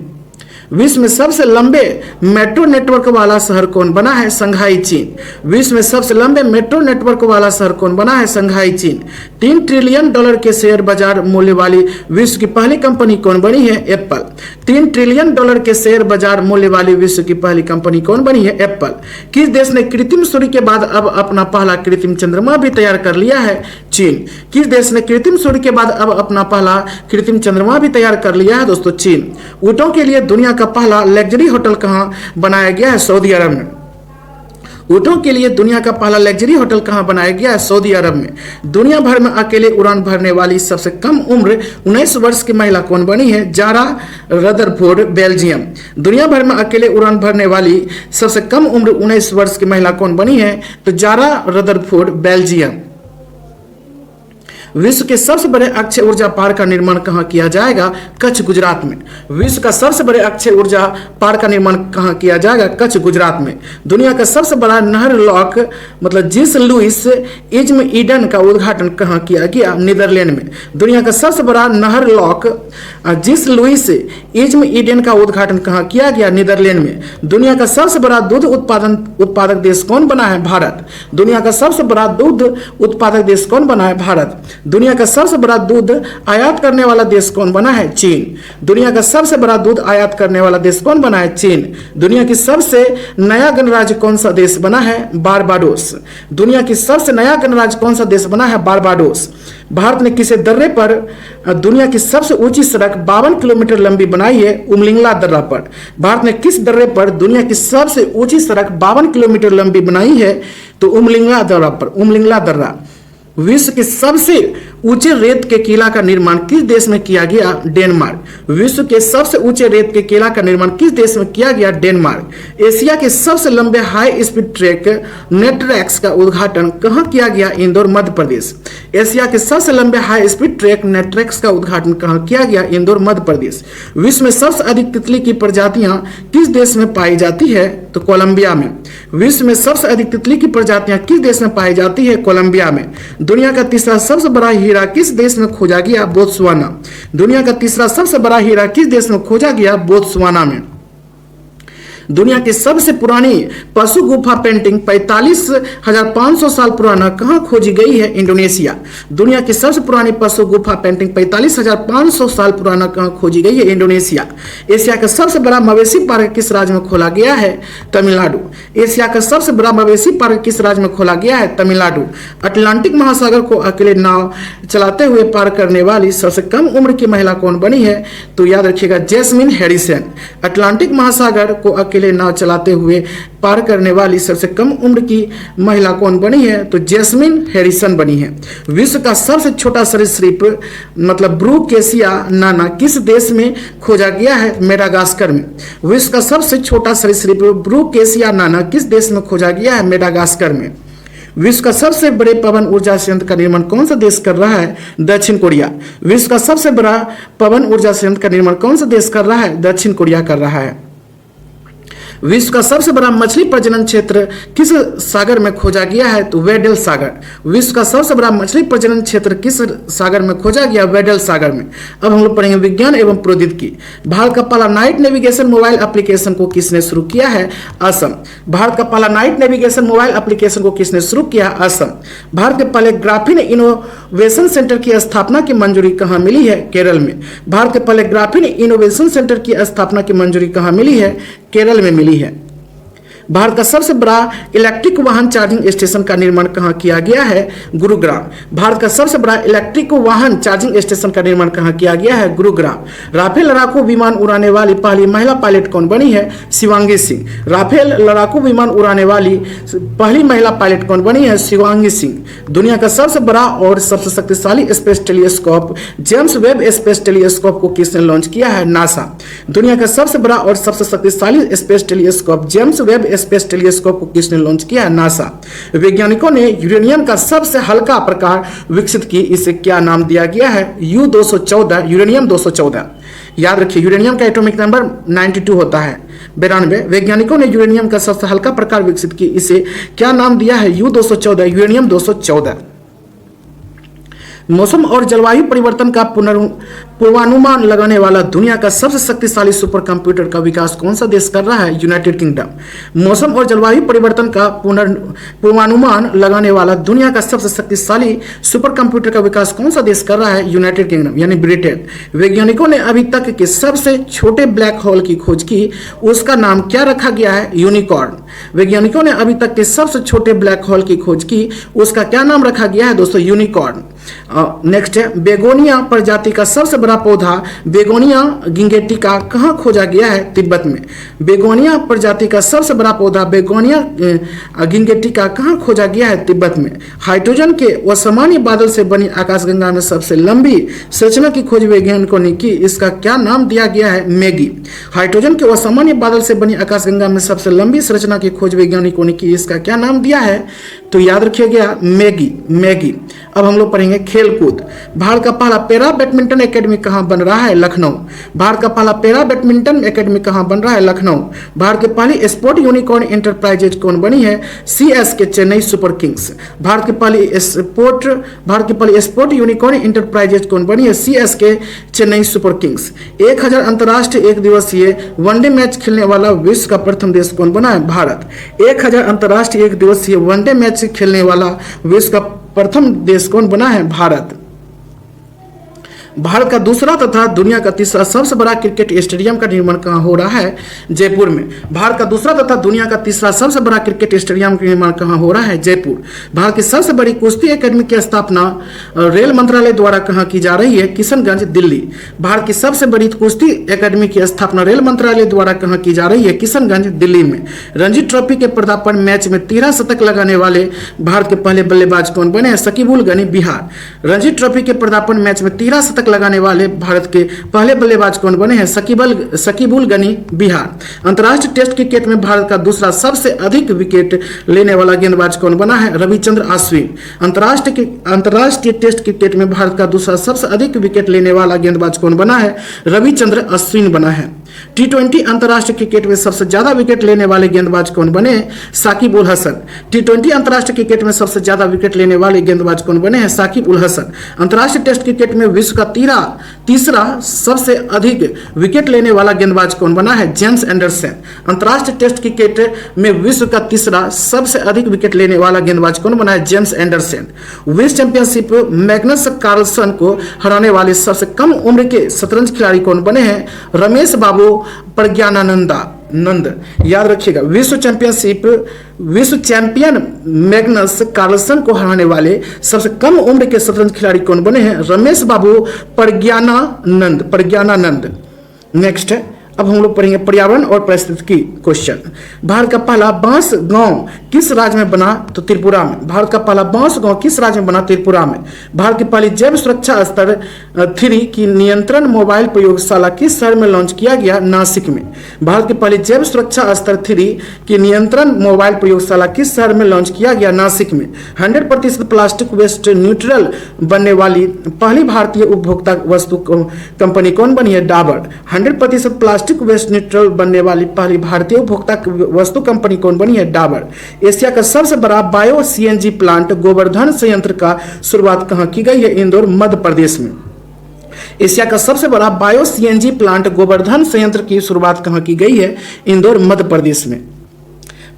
A: विश्व में सबसे लंबे मेट्रो नेटवर्क वाला शहर कौन बना है? संघाई, चीन। विश्व में सबसे लंबे मेट्रो नेटवर्क वाला शहर कौन बना है? संघाई, चीन। $3 ट्रिलियन के शेयर बाजार मूल्य वाली विश्व की पहली कंपनी कौन बनी है? एप्पल। $3 ट्रिलियन के शेयर बाजार मूल्य वाली विश्व की पहली कंपनी कौन बनी है? एप्पल। किस देश ने कृत्रिम सूर्य के बाद अब अपना पहला कृत्रिम चंद्रमा भी तैयार कर लिया है? चीन। किस देश ने कृत्रिम सूर्य के बाद अब अपना पहला कृत्रिम चंद्रमा भी तैयार कर लिया है? दोस्तों, चीन। ऊँटों के लिए दुनिया का पहला लग्जरी होटल कहां बनाया गया है? सऊदी अरब में। ऊँटों के लिए दुनिया का पहला लग्जरी होटल कहां बनाया गया है? सऊदी अरब में। दुनिया भर में अकेले उड़ान भरने वाली सबसे कम उम्र 19 वर्ष की महिला कौन बनी है? Zara Rutherford, Belgium. दुनिया भर में अकेले उड़ान भरने वाली सबसे कम उम्र 19 वर्ष की महिला कौन बनी है? तो जारा रदरफोर्ड, बेल्जियम। विश्व के सबसे बड़े अक्षय ऊर्जा पार्क का निर्माण कहाँ किया जाएगा? कच्छ, गुजरात में। विश्व का सबसे बड़े अक्षय ऊर्जा पार्क का निर्माण कहाँ किया जाएगा? कच्छ, गुजरात में। दुनिया का सबसे बड़ा नहर लॉक जिस लुइस इज्म ईडन का उद्घाटन कहाँ किया गया? नीदरलैंड में। दुनिया का सबसे बड़ा नहर लॉक जिस लुइस इज्म ईडन का उद्घाटन कहाँ किया गया? नीदरलैंड में। दुनिया का सबसे बड़ा दूध उत्पादक देश कौन बना है? भारत। दुनिया का सबसे बड़ा दूध उत्पादक देश कौन बना है? भारत। दुनिया का सबसे बड़ा दूध आयात करने वाला देश कौन बना है? चीन। दुनिया का सबसे बड़ा दूध आयात करने वाला देश कौन बना है? चीन। दुनिया की सबसे नया गणराज्य कौन सा देश बना है? बारबाडोस। दुनिया की सबसे नया गणराज्य कौन सा देश बना है? बारबाडोस। भारत ने किस दर्रे पर दुनिया की सबसे ऊंची सड़क 52 किलोमीटर लंबी बनाई है? उमलिंगला दर्रा पर। भारत ने किस दर्रे पर दुनिया की सबसे ऊंची सड़क 52 किलोमीटर लंबी बनाई है? तो उमलिंगला दर्रा पर, उमलिंगला दर्रा। विश्व के सबसे ऊंचे रेत के किला का निर्माण किस देश में किया गया? डेनमार्क। विश्व के सबसे ऊंचे रेत के किला का निर्माण किस देश में किया गया? डेनमार्क। एशिया के सबसे लंबे हाई स्पीड ट्रैक नेटरेक्स का उद्घाटन कहाँ किया गया? इंदौर, मध्य प्रदेश। एशिया के सबसे लंबे हाई स्पीड ट्रैक नेटरेक्स का उद्घाटन कहाँ किया गया? इंदौर, मध्य प्रदेश। विश्व में सबसे अधिक तितली की प्रजातियां किस देश में पाई जाती है? तो कोलंबिया में। विश्व में सबसे अधिक तितली की प्रजातियां किस देश में पाई जाती है? कोलंबिया में। दुनिया का तीसरा सबसे बड़ा हीरा किस देश में खोजा गया? बोत्सवाना। दुनिया का तीसरा सबसे बड़ा हीरा किस देश में खोजा गया? बोत्सवाना में। दुनिया की सबसे पुरानी पशु गुफा पेंटिंग 45,500 साल पुराना कहाँ खोजी गई है? इंडोनेशिया। दुनिया की सबसे पुरानी पशु गुफा पेंटिंग 45,500 साल पुराना कहाँ खोजी गई है? इंडोनेशिया। एशिया का सबसे बड़ा मवेशी पार्क किस राज्य में खोला गया है? तमिलनाडु। एशिया का सबसे बड़ा मवेशी पार्क किस राज्य में खोला गया है? तमिलनाडु। अटलांटिक महासागर को अकेले नाव चलाते हुए पार करने वाली सबसे कम उम्र की महिला कौन बनी है? तो याद रखिएगा, जैस्मिन हैरिसन। अटलांटिक महासागर को अकेले नाव चलाते हुए पार करने वाली सबसे कम उम्र की महिला कौन बनी है? तो जैस्मिन हैरिसन बनी है। विश्व का सबसे छोटा सरीसृप मतलब ब्रूकेसिया नाना किस देश में खोजा गया है? मेडागास्कर में। विश्व का सबसे छोटा सरीसृप ब्रूकेसिया नाना किस देश में खोजा गया है? मेडागास्कर में। विश्व का सबसे बड़े पवन ऊर्जा संयंत्र का निर्माण कौन सा देश कर रहा है? दक्षिण कोरिया। विश्व का सबसे बड़ा पवन ऊर्जा संयंत्र का निर्माण कौन सा देश कर रहा है? दक्षिण कोरिया कर रहा है। विश्व का सबसे बड़ा मछली प्रजनन क्षेत्र किस सागर में खोजा गया है? तो वेडल सागर। विश्व का सबसे बड़ा मछली प्रजनन क्षेत्र किस सागर में खोजा गया? वेडल सागर में। अब हम लोग पढ़ेंगे विज्ञान एवं प्रौद्योगिकी। भारत का पहला नाइट नेविगेशन मोबाइल एप्लीकेशन को किसने शुरू किया है? असम। भारत का पहला नाइट नेविगेशन मोबाइल एप्लीकेशन को किसने शुरू किया? असम। भारत के पहले ग्राफीन इनोवेशन सेंटर की स्थापना की मंजूरी कहाँ मिली है? केरल में। भारत के पहले ग्राफीन इनोवेशन सेंटर की स्थापना की मंजूरी कहाँ मिली है? केरल में मिली है। भारत का सबसे बड़ा इलेक्ट्रिक वाहन चार्जिंग स्टेशन का निर्माण कहाँ किया गया है? गुरुग्राम। भारत का सबसे बड़ा इलेक्ट्रिक वाहन चार्जिंग स्टेशन का निर्माण कहाँ किया गया है? गुरुग्राम। राफेल लड़ाकू विमान उड़ाने वाली पहली महिला पायलट कौन बनी है? शिवांगी सिंह। राफेल लड़ाकू विमान उड़ाने वाली पहली महिला पायलट कौन बनी है? शिवांगी सिंह। दुनिया का सबसे बड़ा और सबसे शक्तिशाली space telescope James Webb space telescope को किसने लॉन्च किया है? नासा। दुनिया का सबसे बड़ा और सबसे शक्तिशाली space telescope James Webb space telescope को किसने लॉन्च किया है? नासा। वैज्ञानिकों ने यूरेनियम का सबसे हल्का प्रकार विकसित की, इसे क्या नाम दिया गया है? U-214, uranium 214। याद रखिए, यूरेनियम का एटॉमिक नंबर 92 होता है, 92। वैज्ञानिकों ने यूरेनियम का सबसे हल्का प्रकार विकसित की, इसे क्या नाम दिया है? U-214, uranium 214। मौसम और जलवायु परिवर्तन का पूर्वानुमान लगाने वाला दुनिया का सबसे शक्तिशाली सुपर कंप्यूटर का विकास कौन सा देश कर रहा है? United kingdom. मौसम और जलवायु परिवर्तन का पूर्वानुमान लगाने वाला दुनिया का सबसे शक्तिशाली सुपर कंप्यूटर का विकास कौन सा देश कर रहा है? यूनाइटेड किंगडम यानी ब्रिटेन। वैज्ञानिकों ने अभी तक के सबसे छोटे ब्लैक होल की खोज की, उसका नाम क्या रखा गया है? यूनिकॉर्न। वैज्ञानिकों ने अभी तक के सबसे छोटे ब्लैक होल की खोज की, उसका क्या नाम रखा गया है दोस्तों? यूनिकॉर्न। नेक्स्ट है बेगोनिया प्रजाति का सबसे बड़ा पौधा बेगोनिया गिंगेटिका कहाँ खोजा गया है? तिब्बत में। बेगोनिया प्रजाति का सबसे बड़ा पौधा बेगोनिया गिंगेटिका कहाँ खोजा गया है? तिब्बत में। हाइड्रोजन के असामान्य बादल से बनी आकाशगंगा में सबसे लंबी संरचना की खोज वैज्ञानिकों ने की, इसका क्या नाम दिया गया है? मैगी। हाइड्रोजन के असामान्य बादल से बनी आकाशगंगा में सबसे लंबी संरचना की खोज वैज्ञानिकों ने की, इसका क्या नाम दिया है? तो याद रखिएगा, मैगी। अब हम लोग पढ़ेंगे खेलकूद। भारत का पहला पैरा बैडमिंटन एकेडमी कहाँ बन रहा है? लखनऊ। भारत का पहला पैरा बैडमिंटन एकेडमी कहाँ बन रहा है? लखनऊ। भारत की पहली स्पोर्ट यूनिकॉर्न इंटरप्राइजेज कौन बनी है? CSK Chennai super Kings. Bharat की पहली स्पोर्ट यूनिकॉर्न इंटरप्राइजेज कौन बनी है? CSK Chennai super Kings. 1000 अंतर्राष्ट्रीय एक दिवसीय वनडे मैच खेलने वाला विश्व का प्रथम देश कौन बना है? भारत। 1000 अंतर्राष्ट्रीय एक दिवसीय वनडे मैच खेलने वाला विश्व का प्रथम देश कौन बना है? भारत। भारत का दूसरा तथा दुनिया का तीसरा सबसे बड़ा क्रिकेट स्टेडियम का निर्माण कहाँ हो रहा है? जयपुर में। भारत का दूसरा तथा दुनिया का तीसरा सबसे बड़ा क्रिकेट स्टेडियम का निर्माण कहाँ हो रहा है? जयपुर। भारत की सबसे बड़ी कुश्ती एकेडमी की स्थापना रेल मंत्रालय द्वारा कहाँ की जा रही है? किशनगंज, दिल्ली। भारत की सबसे बड़ी कुश्ती एकेडमी की स्थापना रेल मंत्रालय द्वारा कहाँ की जा रही है? किशनगंज, दिल्ली में। रणजी ट्रॉफी के पदार्पण मैच में 13 शतक लगाने वाले भारत के पहले बल्लेबाज कौन बने? शकीबुल गनी, बिहार। रणजी ट्रॉफी के पदार्पण मैच में 13 शतक लगाने वाले भारत के पहले बल्लेबाज कौन बने हैं? शकीबुल गनी, बिहार। अंतर्राष्ट्रीय टेस्ट क्रिकेट में भारत का दूसरा सबसे अधिक विकेट लेने वाला गेंदबाज कौन बना है? रविचंद्र अश्विन। अंतर्राष्ट्रीय टेस्ट क्रिकेट में भारत का दूसरा सबसे अधिक विकेट लेने वाला गेंदबाज कौन बना है? रविचंद्र अश्विन बना है। T20 अंतर्राष्ट्रीय क्रिकेट में सबसे ज्यादा विकेट लेने वाले गेंदबाज कौन बने हैं? साकिब उल हसन। T20 अंतर्राष्ट्रीय क्रिकेट में सबसे ज्यादा विकेट लेने वाले गेंदबाज कौन बने हैं? साकिब उल हसन। अंतर्राष्ट्रीय टेस्ट क्रिकेट में विश्व का तीसरा सबसे अधिक विकेट लेने वाला गेंदबाज कौन बना है? James Anderson. अंतर्राष्ट्रीय टेस्ट क्रिकेट में विश्व का तीसरा सबसे अधिक विकेट लेने वाला गेंदबाज कौन बना है? James Anderson. विश्व चैंपियनशिप मैग्नस कार्लसन को हराने वाले सबसे कम उम्र के शतरंज खिलाड़ी कौन बने हैं? रमेश बाबू प्रज्ञानंद। याद रखिएगा, विश्व चैंपियन मैग्नस कार्लसन को हराने वाले सबसे कम उम्र के शतरंज खिलाड़ी कौन बने हैं? रमेश बाबू प्रज्ञानानंद। नेक्स्ट है, अब हम लोग पढ़ेंगे पर्यावरण और पारिस्थितिकी क्वेश्चन। भारत का पहला बांस गांव किस राज्य में बना? तो त्रिपुरा में। भारत का पहला बांस गांव किस राज्य में बना? त्रिपुरा में। भारत की पहली जैव सुरक्षा स्तर 3 की नियंत्रण मोबाइल प्रयोगशाला किस शहर में लॉन्च किया गया? नासिक में। भारत की पहली जैव सुरक्षा स्तर 3 की नियंत्रण मोबाइल प्रयोगशाला किस शहर में लॉन्च किया गया? नासिक में। 100% प्लास्टिक वेस्ट न्यूट्रल बनने वाली पहली भारतीय उपभोक्ता वस्तु कंपनी कौन बनी है? डाबर। 100% प्लास्टिक वेस्ट न्यूट्रल बनने वाली पहली भारतीय उपभोक्ता वस्तु कंपनी कौन बनी है? डाबर। एशिया का सबसे बड़ा बायो सीएनजी प्लांट गोवर्धन संयंत्र का शुरुआत कहां की गई है? इंदौर, मध्य प्रदेश में। एशिया का सबसे बड़ा बायो सीएनजी प्लांट गोवर्धन संयंत्र की शुरुआत कहां की गई है? इंदौर, मध्य प्रदेश में।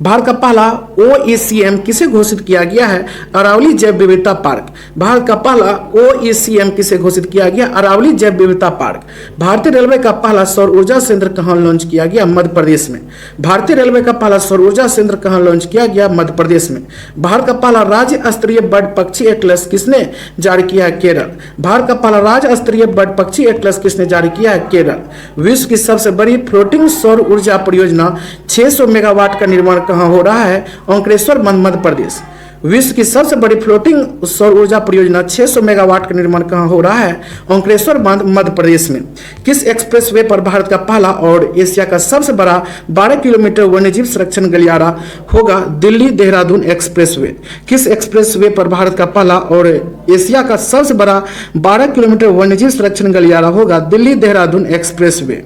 A: भारत का पहला OECM किसे घोषित किया गया है? अरावली जैव विविधता पार्क। भारत का पहला OECM किसे घोषित किया गया? अरावली जैव विविधता पार्क। भारतीय रेलवे का पहला सौर ऊर्जा संयंत्र कहां लॉन्च किया गया? मध्य प्रदेश में। भारतीय रेलवे का पहला सौर ऊर्जा संयंत्र कहां लॉन्च किया गया? मध्य प्रदेश में। भारत का पहला राज्य स्तरीय बर्ड पक्षी एटलस किसने जारी किया है? केरल। भारत का पहला राज्य स्तरीय बर्ड पक्षी एटलस किसने जारी किया है? केरल। विश्व की सबसे बड़ी फ्लोटिंग सौर ऊर्जा परियोजना 600 मेगावाट का निर्माण कहां हो रहा है? ओंकारेश्वर, मध्य प्रदेश। विश्व की सबसे बड़ी फ्लोटिंग सौर ऊर्जा परियोजना 600 मेगावाट का निर्माण कहां हो रहा है? ओंकारेश्वर, मध्य प्रदेश में। किस एक्सप्रेसवे पर भारत का पहला और एशिया का सबसे बड़ा 12 किलोमीटर वन्यजीव संरक्षण गलियारा होगा? दिल्ली देहरादून एक्सप्रेसवे। किस एक्सप्रेसवे पर भारत का पहला और एशिया का सबसे बड़ा 12 किलोमीटर वन्यजीव संरक्षण गलियारा होगा? दिल्ली देहरादून एक्सप्रेसवे।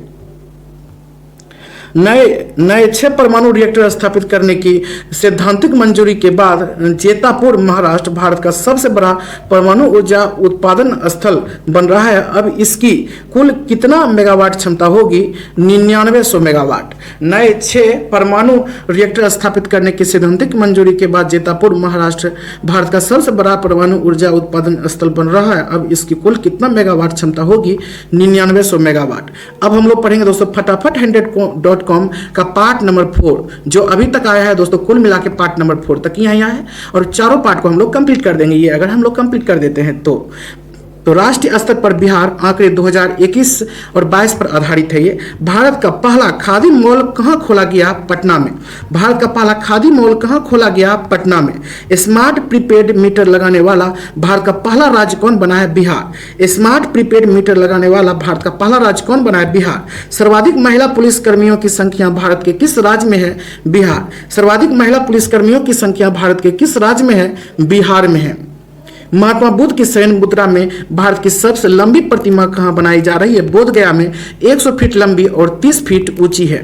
A: नए 6 परमाणु रिएक्टर स्थापित करने की सैद्धांतिक मंजूरी के बाद जेतापुर, महाराष्ट्र भारत का सबसे बड़ा परमाणु ऊर्जा उत्पादन स्थल बन रहा है। अब इसकी कुल कितना मेगावाट क्षमता होगी? 9900 मेगावाट। नए 6 परमाणु रिएक्टर स्थापित करने की सैद्धांतिक मंजूरी के बाद जेतापुर, महाराष्ट्र भारत का सबसे बड़ा परमाणु ऊर्जा उत्पादन स्थल बन रहा है। अब इसकी कुल कितना मेगावाट क्षमता होगी? 9900 मेगावाट। अब हम लोग पढ़ेंगे दोस्तों फटाफट 100.com का पार्ट नंबर 4 जो अभी तक आया है दोस्तों, कुल मिला के पार्ट नंबर 4 तक ही आया है और चारों पार्ट को हम लोग कंप्लीट कर देंगे। ये अगर हम लोग कंप्लीट कर देते हैं तो राष्ट्रीय स्तर पर बिहार आंकड़े 2021 और 22 पर आधारित है। ये भारत का पहला खादी मॉल कहां खोला गया? पटना में। भारत का पहला खादी मॉल कहां खोला गया? पटना में। स्मार्ट प्रीपेड मीटर लगाने वाला भारत का पहला राज्य कौन बना है? बिहार। स्मार्ट प्रीपेड मीटर लगाने वाला भारत का पहला राज्य कौन बना है? बिहार। सर्वाधिक महिला पुलिस कर्मियों की संख्या भारत के किस राज्य में है? बिहार। सर्वाधिक महिला पुलिस कर्मियों की संख्या भारत के किस राज्य में है? बिहार में है। महात्मा बुद्ध की शयन मुद्रा में भारत की सबसे लंबी प्रतिमा कहां बनाई जा रही है? बोध गया में 100 फीट लंबी और 30 फीट ऊंची है।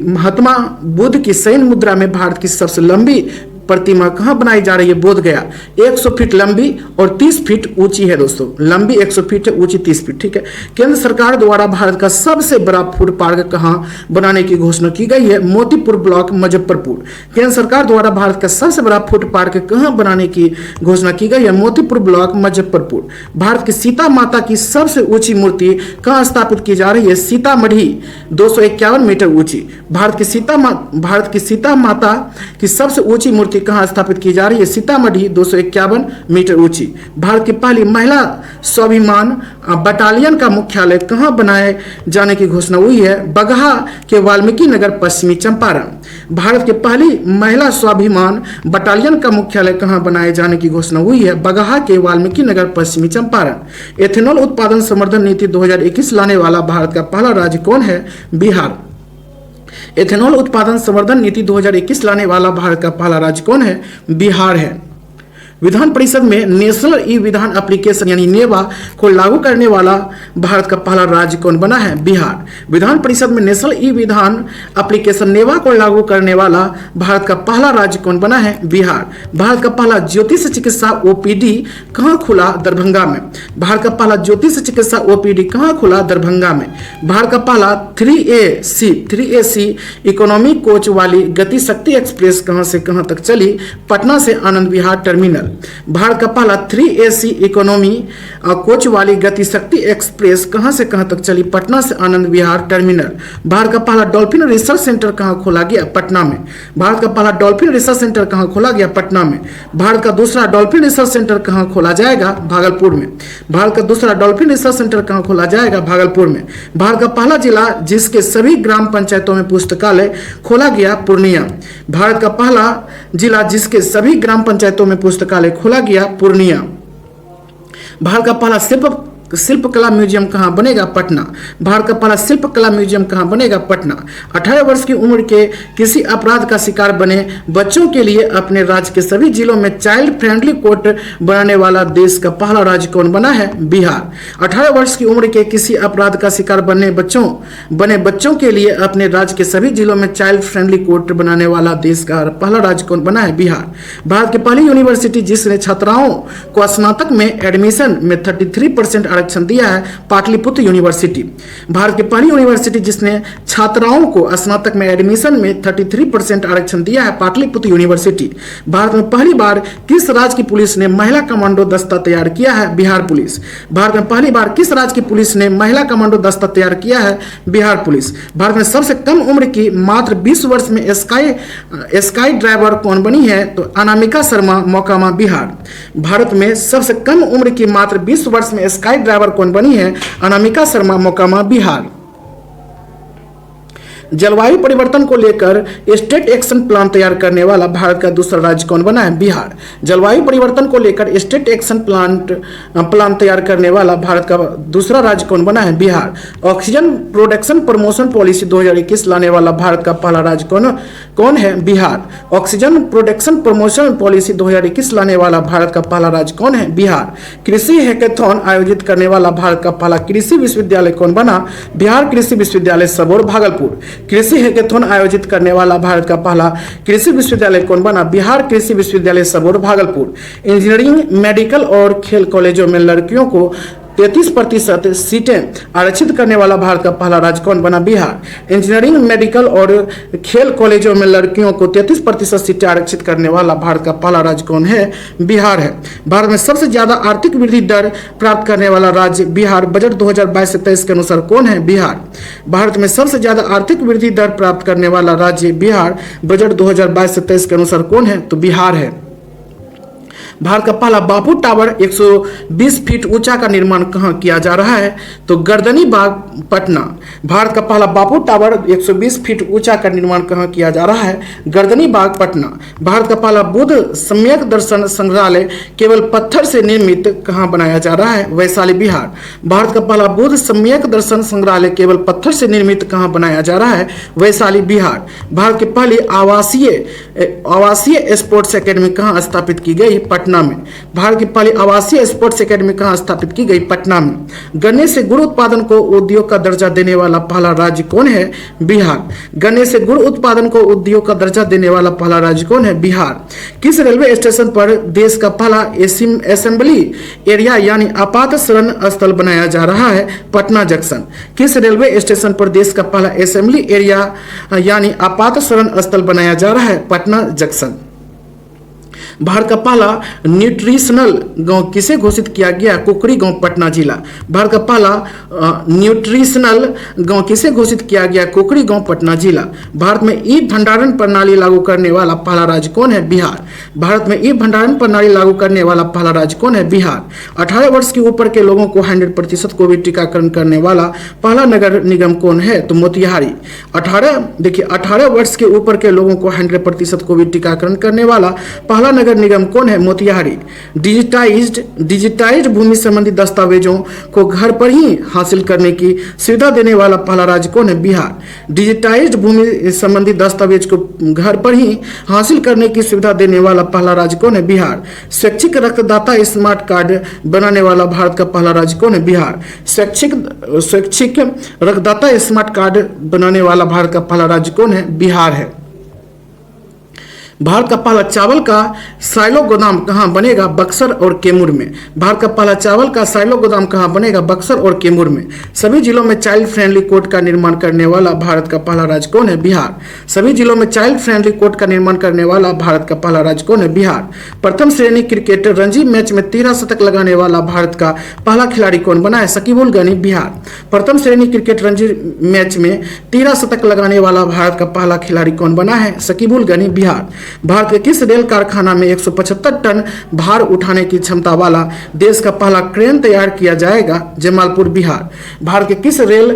A: महात्मा बुद्ध की शयन मुद्रा में भारत की सबसे लंबी प्रतिमा कहां बनाई जा रही है? बोध गया। 100 फीट लंबी और 30 फीट ऊंची है दोस्तों। लंबी 100 फीट है, ऊंची 30 फीट। ठीक है। केंद्र सरकार द्वारा भारत का सबसे बड़ा फूड पार्क कहां बनाने की घोषणा की गई है? मोतीपुर ब्लॉक, मुजफ्फरपुर। केंद्र सरकार द्वारा भारत का सबसे बड़ा फूड पार्क कहां बनाने की घोषणा की गई है? मोतीपुर ब्लॉक, मुजफ्फरपुर। भारत की सीता माता की सबसे ऊंची मूर्ति कहां स्थापित की जा रही है? सीतामढ़ी, 251 मीटर ऊंची। भारत की सीता माता की सबसे ऊंची मूर्ति कहां स्थापित की जा रही है? सीतामढ़ी, 251 मीटर ऊंची। भारत की पहली महिला स्वाभिमान बटालियन का मुख्यालय कहां बनाए जाने की घोषणा हुई है? बगहा के वाल्मीकि नगर, पश्चिमी चंपारण। भारत की पहली महिला स्वाभिमान बटालियन का मुख्यालय कहां बनाए जाने की घोषणा हुई है? बगहा के वाल्मीकि नगर, पश्चिमी चंपारण। एथेनॉल उत्पादन संवर्धन नीति 2021 लाने वाला भारत का पहला राज्य कौन है? बिहार। एथेनॉल उत्पादन संवर्धन नीति 2021 लाने वाला भारत का पहला राज्य कौन है? बिहार है। विधान परिषद में नेशनल ई विधान एप्लीकेशन यानी नेवा को लागू करने वाला भारत का पहला राज्य कौन बना है? बिहार। विधान परिषद में नेशनल ई विधान एप्लीकेशन नेवा को लागू करने वाला भारत का पहला राज्य कौन बना है? बिहार। भारत का पहला ज्योतिष चिकित्सा ओपीडी कहाँ खुला? दरभंगा में। भारत का पहला ज्योतिष चिकित्सा ओपीडी कहाँ खुला? दरभंगा में। भारत का पहला 3AC इकोनॉमी कोच वाली गति शक्ति एक्सप्रेस कहाँ से कहाँ तक चली? पटना से आनंद विहार टर्मिनल। भारत का पहला 3AC इकोनॉमी कोच वाली गति शक्ति एक्सप्रेस कहां से कहां तक चली? पटना से आनंद विहार टर्मिनल। भारत का पहला डॉल्फिन रिसर्च सेंटर कहां खोला गया? पटना में। भारत का पहला डॉल्फिन रिसर्च सेंटर कहां खोला गया? पटना में। भारत का दूसरा डॉल्फिन रिसर्च सेंटर कहां खोला जाएगा? भागलपुर में। भारत का दूसरा डॉल्फिन रिसर्च सेंटर कहां खोला जाएगा? भागलपुर में। भारत का पहला जिला जिसके सभी ग्राम पंचायतों में पुस्तकालय खोला गया? पूर्णिया। भारत का पहला जिला जिसके सभी ग्राम पंचायतों में पुस्तकालय खोला गया? पूर्णिया। भारत का पहला शिल्पकला म्यूजियम कहाँ बनेगा? पटना। भारत का पहला शिल्पकला म्यूजियम कहाँ बनेगा? पटना। 18 वर्ष की उम्र के किसी अपराध का शिकार बने बच्चों के लिए अपने राज्य के सभी जिलों में चाइल्ड फ्रेंडली कोर्ट बनाने वाला देश का पहला राज्य कौन बना है? बिहार। 18 वर्ष की उम्र के किसी अपराध का शिकार बने बच्चों के लिए अपने राज्य के सभी जिलों में चाइल्ड फ्रेंडली कोर्ट बनाने वाला देश का पहला राज्य कौन बना है? बिहार। भारत की पहली यूनिवर्सिटी जिसने छात्राओं को स्नातक में एडमिशन में 33% आरक्षण दिया है? पाटलिपुत्र यूनिवर्सिटी। भारत की पहली यूनिवर्सिटी जिसने छात्राओं को स्नातक में एडमिशन में 33% आरक्षण दिया है? पाटलिपुत्र यूनिवर्सिटी। भारत में पहली बार किस राज्य की पुलिस ने महिला कमांडो दस्ता तैयार किया है? बिहार पुलिस। भारत में पहली बार किस राज्य की पुलिस ने महिला कमांडो दस्ता तैयार किया है? बिहार पुलिस। भारत में सबसे कम उम्र की मात्र 20 वर्ष में स्काई ड्राइवर कौन बनी है? तो अनामिका शर्मा, मोकामा, बिहार। भारत में सबसे कम उम्र की मात्र 20 वर्ष में स्काई ड्राइवर कौन बनी है? अनामिका शर्मा, मोकामा, बिहार। जलवायु परिवर्तन को लेकर स्टेट एक्शन प्लान तैयार करने वाला भारत का दूसरा राज्य कौन बना है? बिहार। जलवायु परिवर्तन को लेकर स्टेट एक्शन प्लान तैयार करने वाला भारत का दूसरा राज्य कौन बना है? Bihar. Oxygen production promotion policy 2021 लाने वाला भारत का पहला राज्य कौन है? Bihar. Oxygen production promotion policy 2021 लाने वाला भारत का पहला राज्य कौन है? बिहार। कृषि हैकेथॉन आयोजित करने वाला भारत का पहला कृषि विश्वविद्यालय कौन बना? बिहार कृषि विश्वविद्यालय सबौर, भागलपुर। कृषि हैकेथॉन आयोजित करने वाला भारत का पहला कृषि विश्वविद्यालय कौन बना? बिहार कृषि विश्वविद्यालय सबौर, भागलपुर। इंजीनियरिंग, मेडिकल और खेल कॉलेजों में लड़कियों को 33% सीटें आरक्षित करने वाला भारत का पहला राज्य कौन बना? बिहार। इंजीनियरिंग, मेडिकल और खेल कॉलेजों में लड़कियों को 33% सीटें आरक्षित करने वाला भारत का पहला राज्य कौन है? बिहार है। भारत में सबसे ज्यादा आर्थिक वृद्धि दर प्राप्त करने वाला राज्य बिहार। बजट 2022 से 23 के अनुसार कौन है? बिहार। भारत में सबसे ज्यादा आर्थिक वृद्धि दर प्राप्त करने वाला राज्य बिहार। बजट 2022 से 23 के अनुसार कौन है? तो बिहार है। भारत का पहला बापू टावर 120 फीट ऊंचा का निर्माण कहाँ किया जा रहा है? तो गर्दनी बाग, पटना। भारत का पहला बापू टावर 120 फीट ऊंचा का निर्माण कहाँ किया जा रहा है? गर्दनी बाग, पटना। भारत का पहला बुद्ध सम्यक दर्शन संग्रहालय केवल पत्थर से निर्मित कहाँ बनाया जा रहा है? वैशाली, बिहार। भारत का पहला बुद्ध सम्यक दर्शन संग्रहालय केवल पत्थर से निर्मित कहाँ बनाया जा रहा है? वैशाली, बिहार। भारत की पहली आवासीय स्पोर्ट्स एकेडमी कहाँ स्थापित की गई? पटना में। भारत की पहली आवासीय स्पोर्ट्स एकेडमी कहाँ स्थापित की गई? पटना में। गन्ने से गुड़ उत्पादन को उद्योग का दर्जा देने वाला पहला राज्य कौन है? बिहार। गन्ने से गुड़ उत्पादन को उद्योग का दर्जा देने वाला पहला राज्य कौन है? बिहार। किस रेलवे स्टेशन पर देश का पहला असेंबली एरिया यानी आपात शरण स्थल बनाया जा रहा है? पटना जंक्शन। किस रेलवे स्टेशन पर देश का पहला असेंबली एरिया यानी आपात शरण स्थल बनाया जा रहा है? पटना जंक्शन। भारत का पहला न्यूट्रिशनल गांव किसे घोषित किया गया? कुकरी गांव, पटना जिला। भारत का पहला न्यूट्रिशनल गांव किसे घोषित किया गया? कुकरी गांव, पटना जिला। भारत में ई भंडारण प्रणाली लागू करने वाला पहला राज्य कौन है? बिहार। भारत में ई भंडारण प्रणाली लागू करने वाला पहला राज्य कौन है? बिहार। 18 वर्ष के ऊपर के लोगों को 100% कोविड टीकाकरण करने वाला पहला नगर निगम कौन है? तो मोतिहारी। 18 वर्ष के ऊपर के लोगों को 100% कोविड टीकाकरण करने वाला पहला नगर निगम कौन है? मोतिहारी। डिजिटाइज्ड भूमि संबंधी दस्तावेजों को घर पर ही हासिल करने की सुविधा देने वाला पहला राज्य कौन है? बिहार। डिजिटाइज्ड भूमि संबंधी दस्तावेज को घर पर ही हासिल करने की सुविधा देने वाला पहला राज्य कौन है? बिहार। स्वैच्छिक रक्तदाता स्मार्ट कार्ड बनाने वाला भारत का पहला राज्य कौन है? बिहार। स्वैच्छिक रक्तदाता स्मार्ट कार्ड बनाने वाला भारत का पहला राज्य कौन है? बिहार है। भारत का पहला चावल का साइलो गोदाम कहाँ बनेगा? बक्सर और कैमूर में। भारत का पहला चावल का साइलो गोदाम कहाँ बनेगा? बक्सर और कैमूर में। सभी जिलों में चाइल्ड फ्रेंडली कोर्ट का निर्माण करने वाला भारत का पहला राज्य कौन है? बिहार। सभी जिलों में चाइल्ड फ्रेंडली कोर्ट का निर्माण करने वाला भारत का पहला राज्य कौन है? बिहार। प्रथम श्रेणी क्रिकेट रणजी मैच में 13 शतक लगाने वाला भारत का पहला खिलाड़ी कौन बना है? शकीब उल गनी। बिहार। प्रथम श्रेणी क्रिकेट रणजी मैच में 13 शतक लगाने वाला भारत का पहला खिलाड़ी कौन बना है? शकीब उल गनी। बिहार। भारत के किस रेल कारखाना में 175 टन भार उठाने की क्षमता वाला देश का पहला क्रेन तैयार किया जाएगा? जमालपुर। बिहार। भारत के किस रेल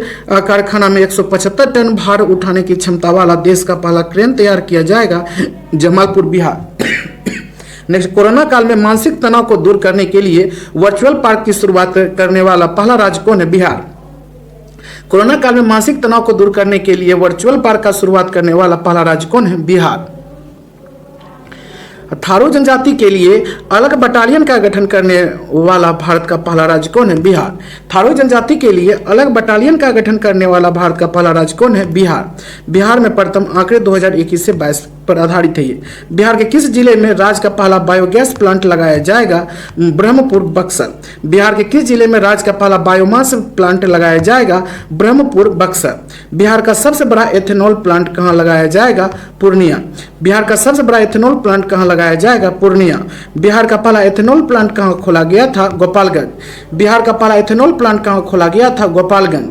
A: कारखाना में 175 टन भार उठाने की क्षमता वाला देश का पहला क्रेन तैयार किया जाएगा? जमालपुर। बिहार। नेक्स्ट, कोरोना काल में मानसिक तनाव को दूर करने के लिए वर्चुअल पार्क की शुरुआत करने वाला पहला राज्य कौन है? बिहार। कोरोना काल में मानसिक तनाव को दूर करने के लिए वर्चुअल पार्क का शुरुआत करने वाला पहला राज्य कौन है? बिहार। थारू जनजाति के लिए अलग बटालियन का गठन करने वाला भारत का पहला राज्य कौन है? बिहार। थारू जनजाति के लिए अलग बटालियन का गठन करने वाला भारत का पहला राज्य कौन है? बिहार। बिहार में प्रथम आंकड़े 2021 से 22 पर आधारित है। बिहार के किस जिले में राज्य का पहला बायोगैस प्लांट लगाया जाएगा? ब्रह्मपुर। बक्सर। बिहार के किस जिले में राज्य का पहला बायोमास प्लांट लगाया जाएगा? ब्रह्मपुर। बक्सर। बिहार का सबसे बड़ा एथेनॉल प्लांट कहाँ लगाया जाएगा? पूर्णिया। बिहार का सबसे बड़ा एथेनॉल प्लांट कहाँ लगाया जाएगा? पूर्णिया। बिहार का पहला एथेनॉल प्लांट कहाँ खोला गया था? गोपालगंज। बिहार का पहला एथेनॉल प्लांट कहाँ खोला गया था? गोपालगंज।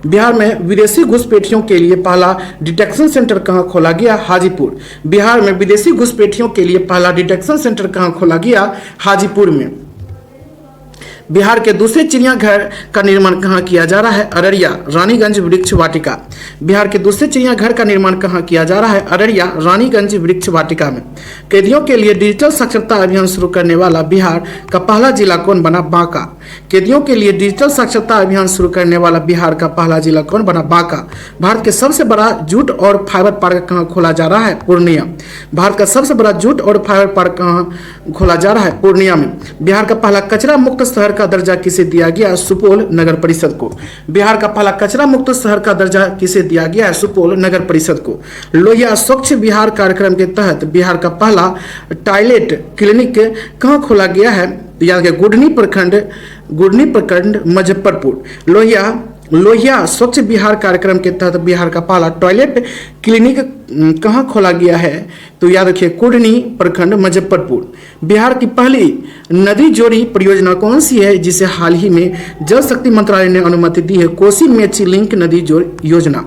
A: बिहार में विदेशी घुसपैठियों के लिए पहला डिटेक्शन सेंटर कहाँ खोला गया? हाजीपुर। बिहार में विदेशी घुसपैठियों के लिए पहला डिटेक्शन सेंटर कहाँ खोला गया? हाजीपुर में। बिहार के दूसरे चिड़ियाघर का निर्माण कहाँ किया जा रहा है? अररिया। रानीगंज वृक्ष वाटिका। बिहार के दूसरे चिड़ियाघर का निर्माण कहाँ किया जा रहा है? अररिया रानीगंज वृक्ष वाटिका में। कैदियों के लिए डिजिटल साक्षरता अभियान शुरू करने वाला बिहार का पहला जिला कौन बना? बांका। कैदियों के लिए डिजिटल साक्षरता अभियान शुरू करने वाला बिहार का पहला जिला कौन बना? बांका। भारत के सबसे बड़ा जूट और फाइबर पार्क कहाँ खोला जा रहा है? पूर्णिया। भारत का सबसे बड़ा जूट और फाइबर पार्क कहाँ खोला जा रहा है? पूर्णिया में। बिहार का पहला कचरा मुक्त शहर का दर्जा किसे दिया गया? सुपौल नगर परिषद को। बिहार का पहला कचरा मुक्त शहर का दर्जा किसे दिया गया है? सुपौल नगर परिषद को। लोहिया स्वच्छ बिहार कार्यक्रम के तहत बिहार का पहला टॉयलेट क्लिनिक कहाँ खोला गया है? याद रखिए, गुडनी प्रखंड मुजफ्फरपुर। लोहिया स्वच्छ बिहार कार्यक्रम के तहत बिहार का पहला टॉयलेट क्लिनिक कहाँ खोला गया है? तो याद रखिए, कुढ़नी प्रखंड मुजफ्फरपुर। बिहार की पहली नदी जोड़ी परियोजना कौन सी है जिसे हाल ही में जल शक्ति मंत्रालय ने अनुमति दी है? कोसी मेची लिंक नदी जोड़ी योजना।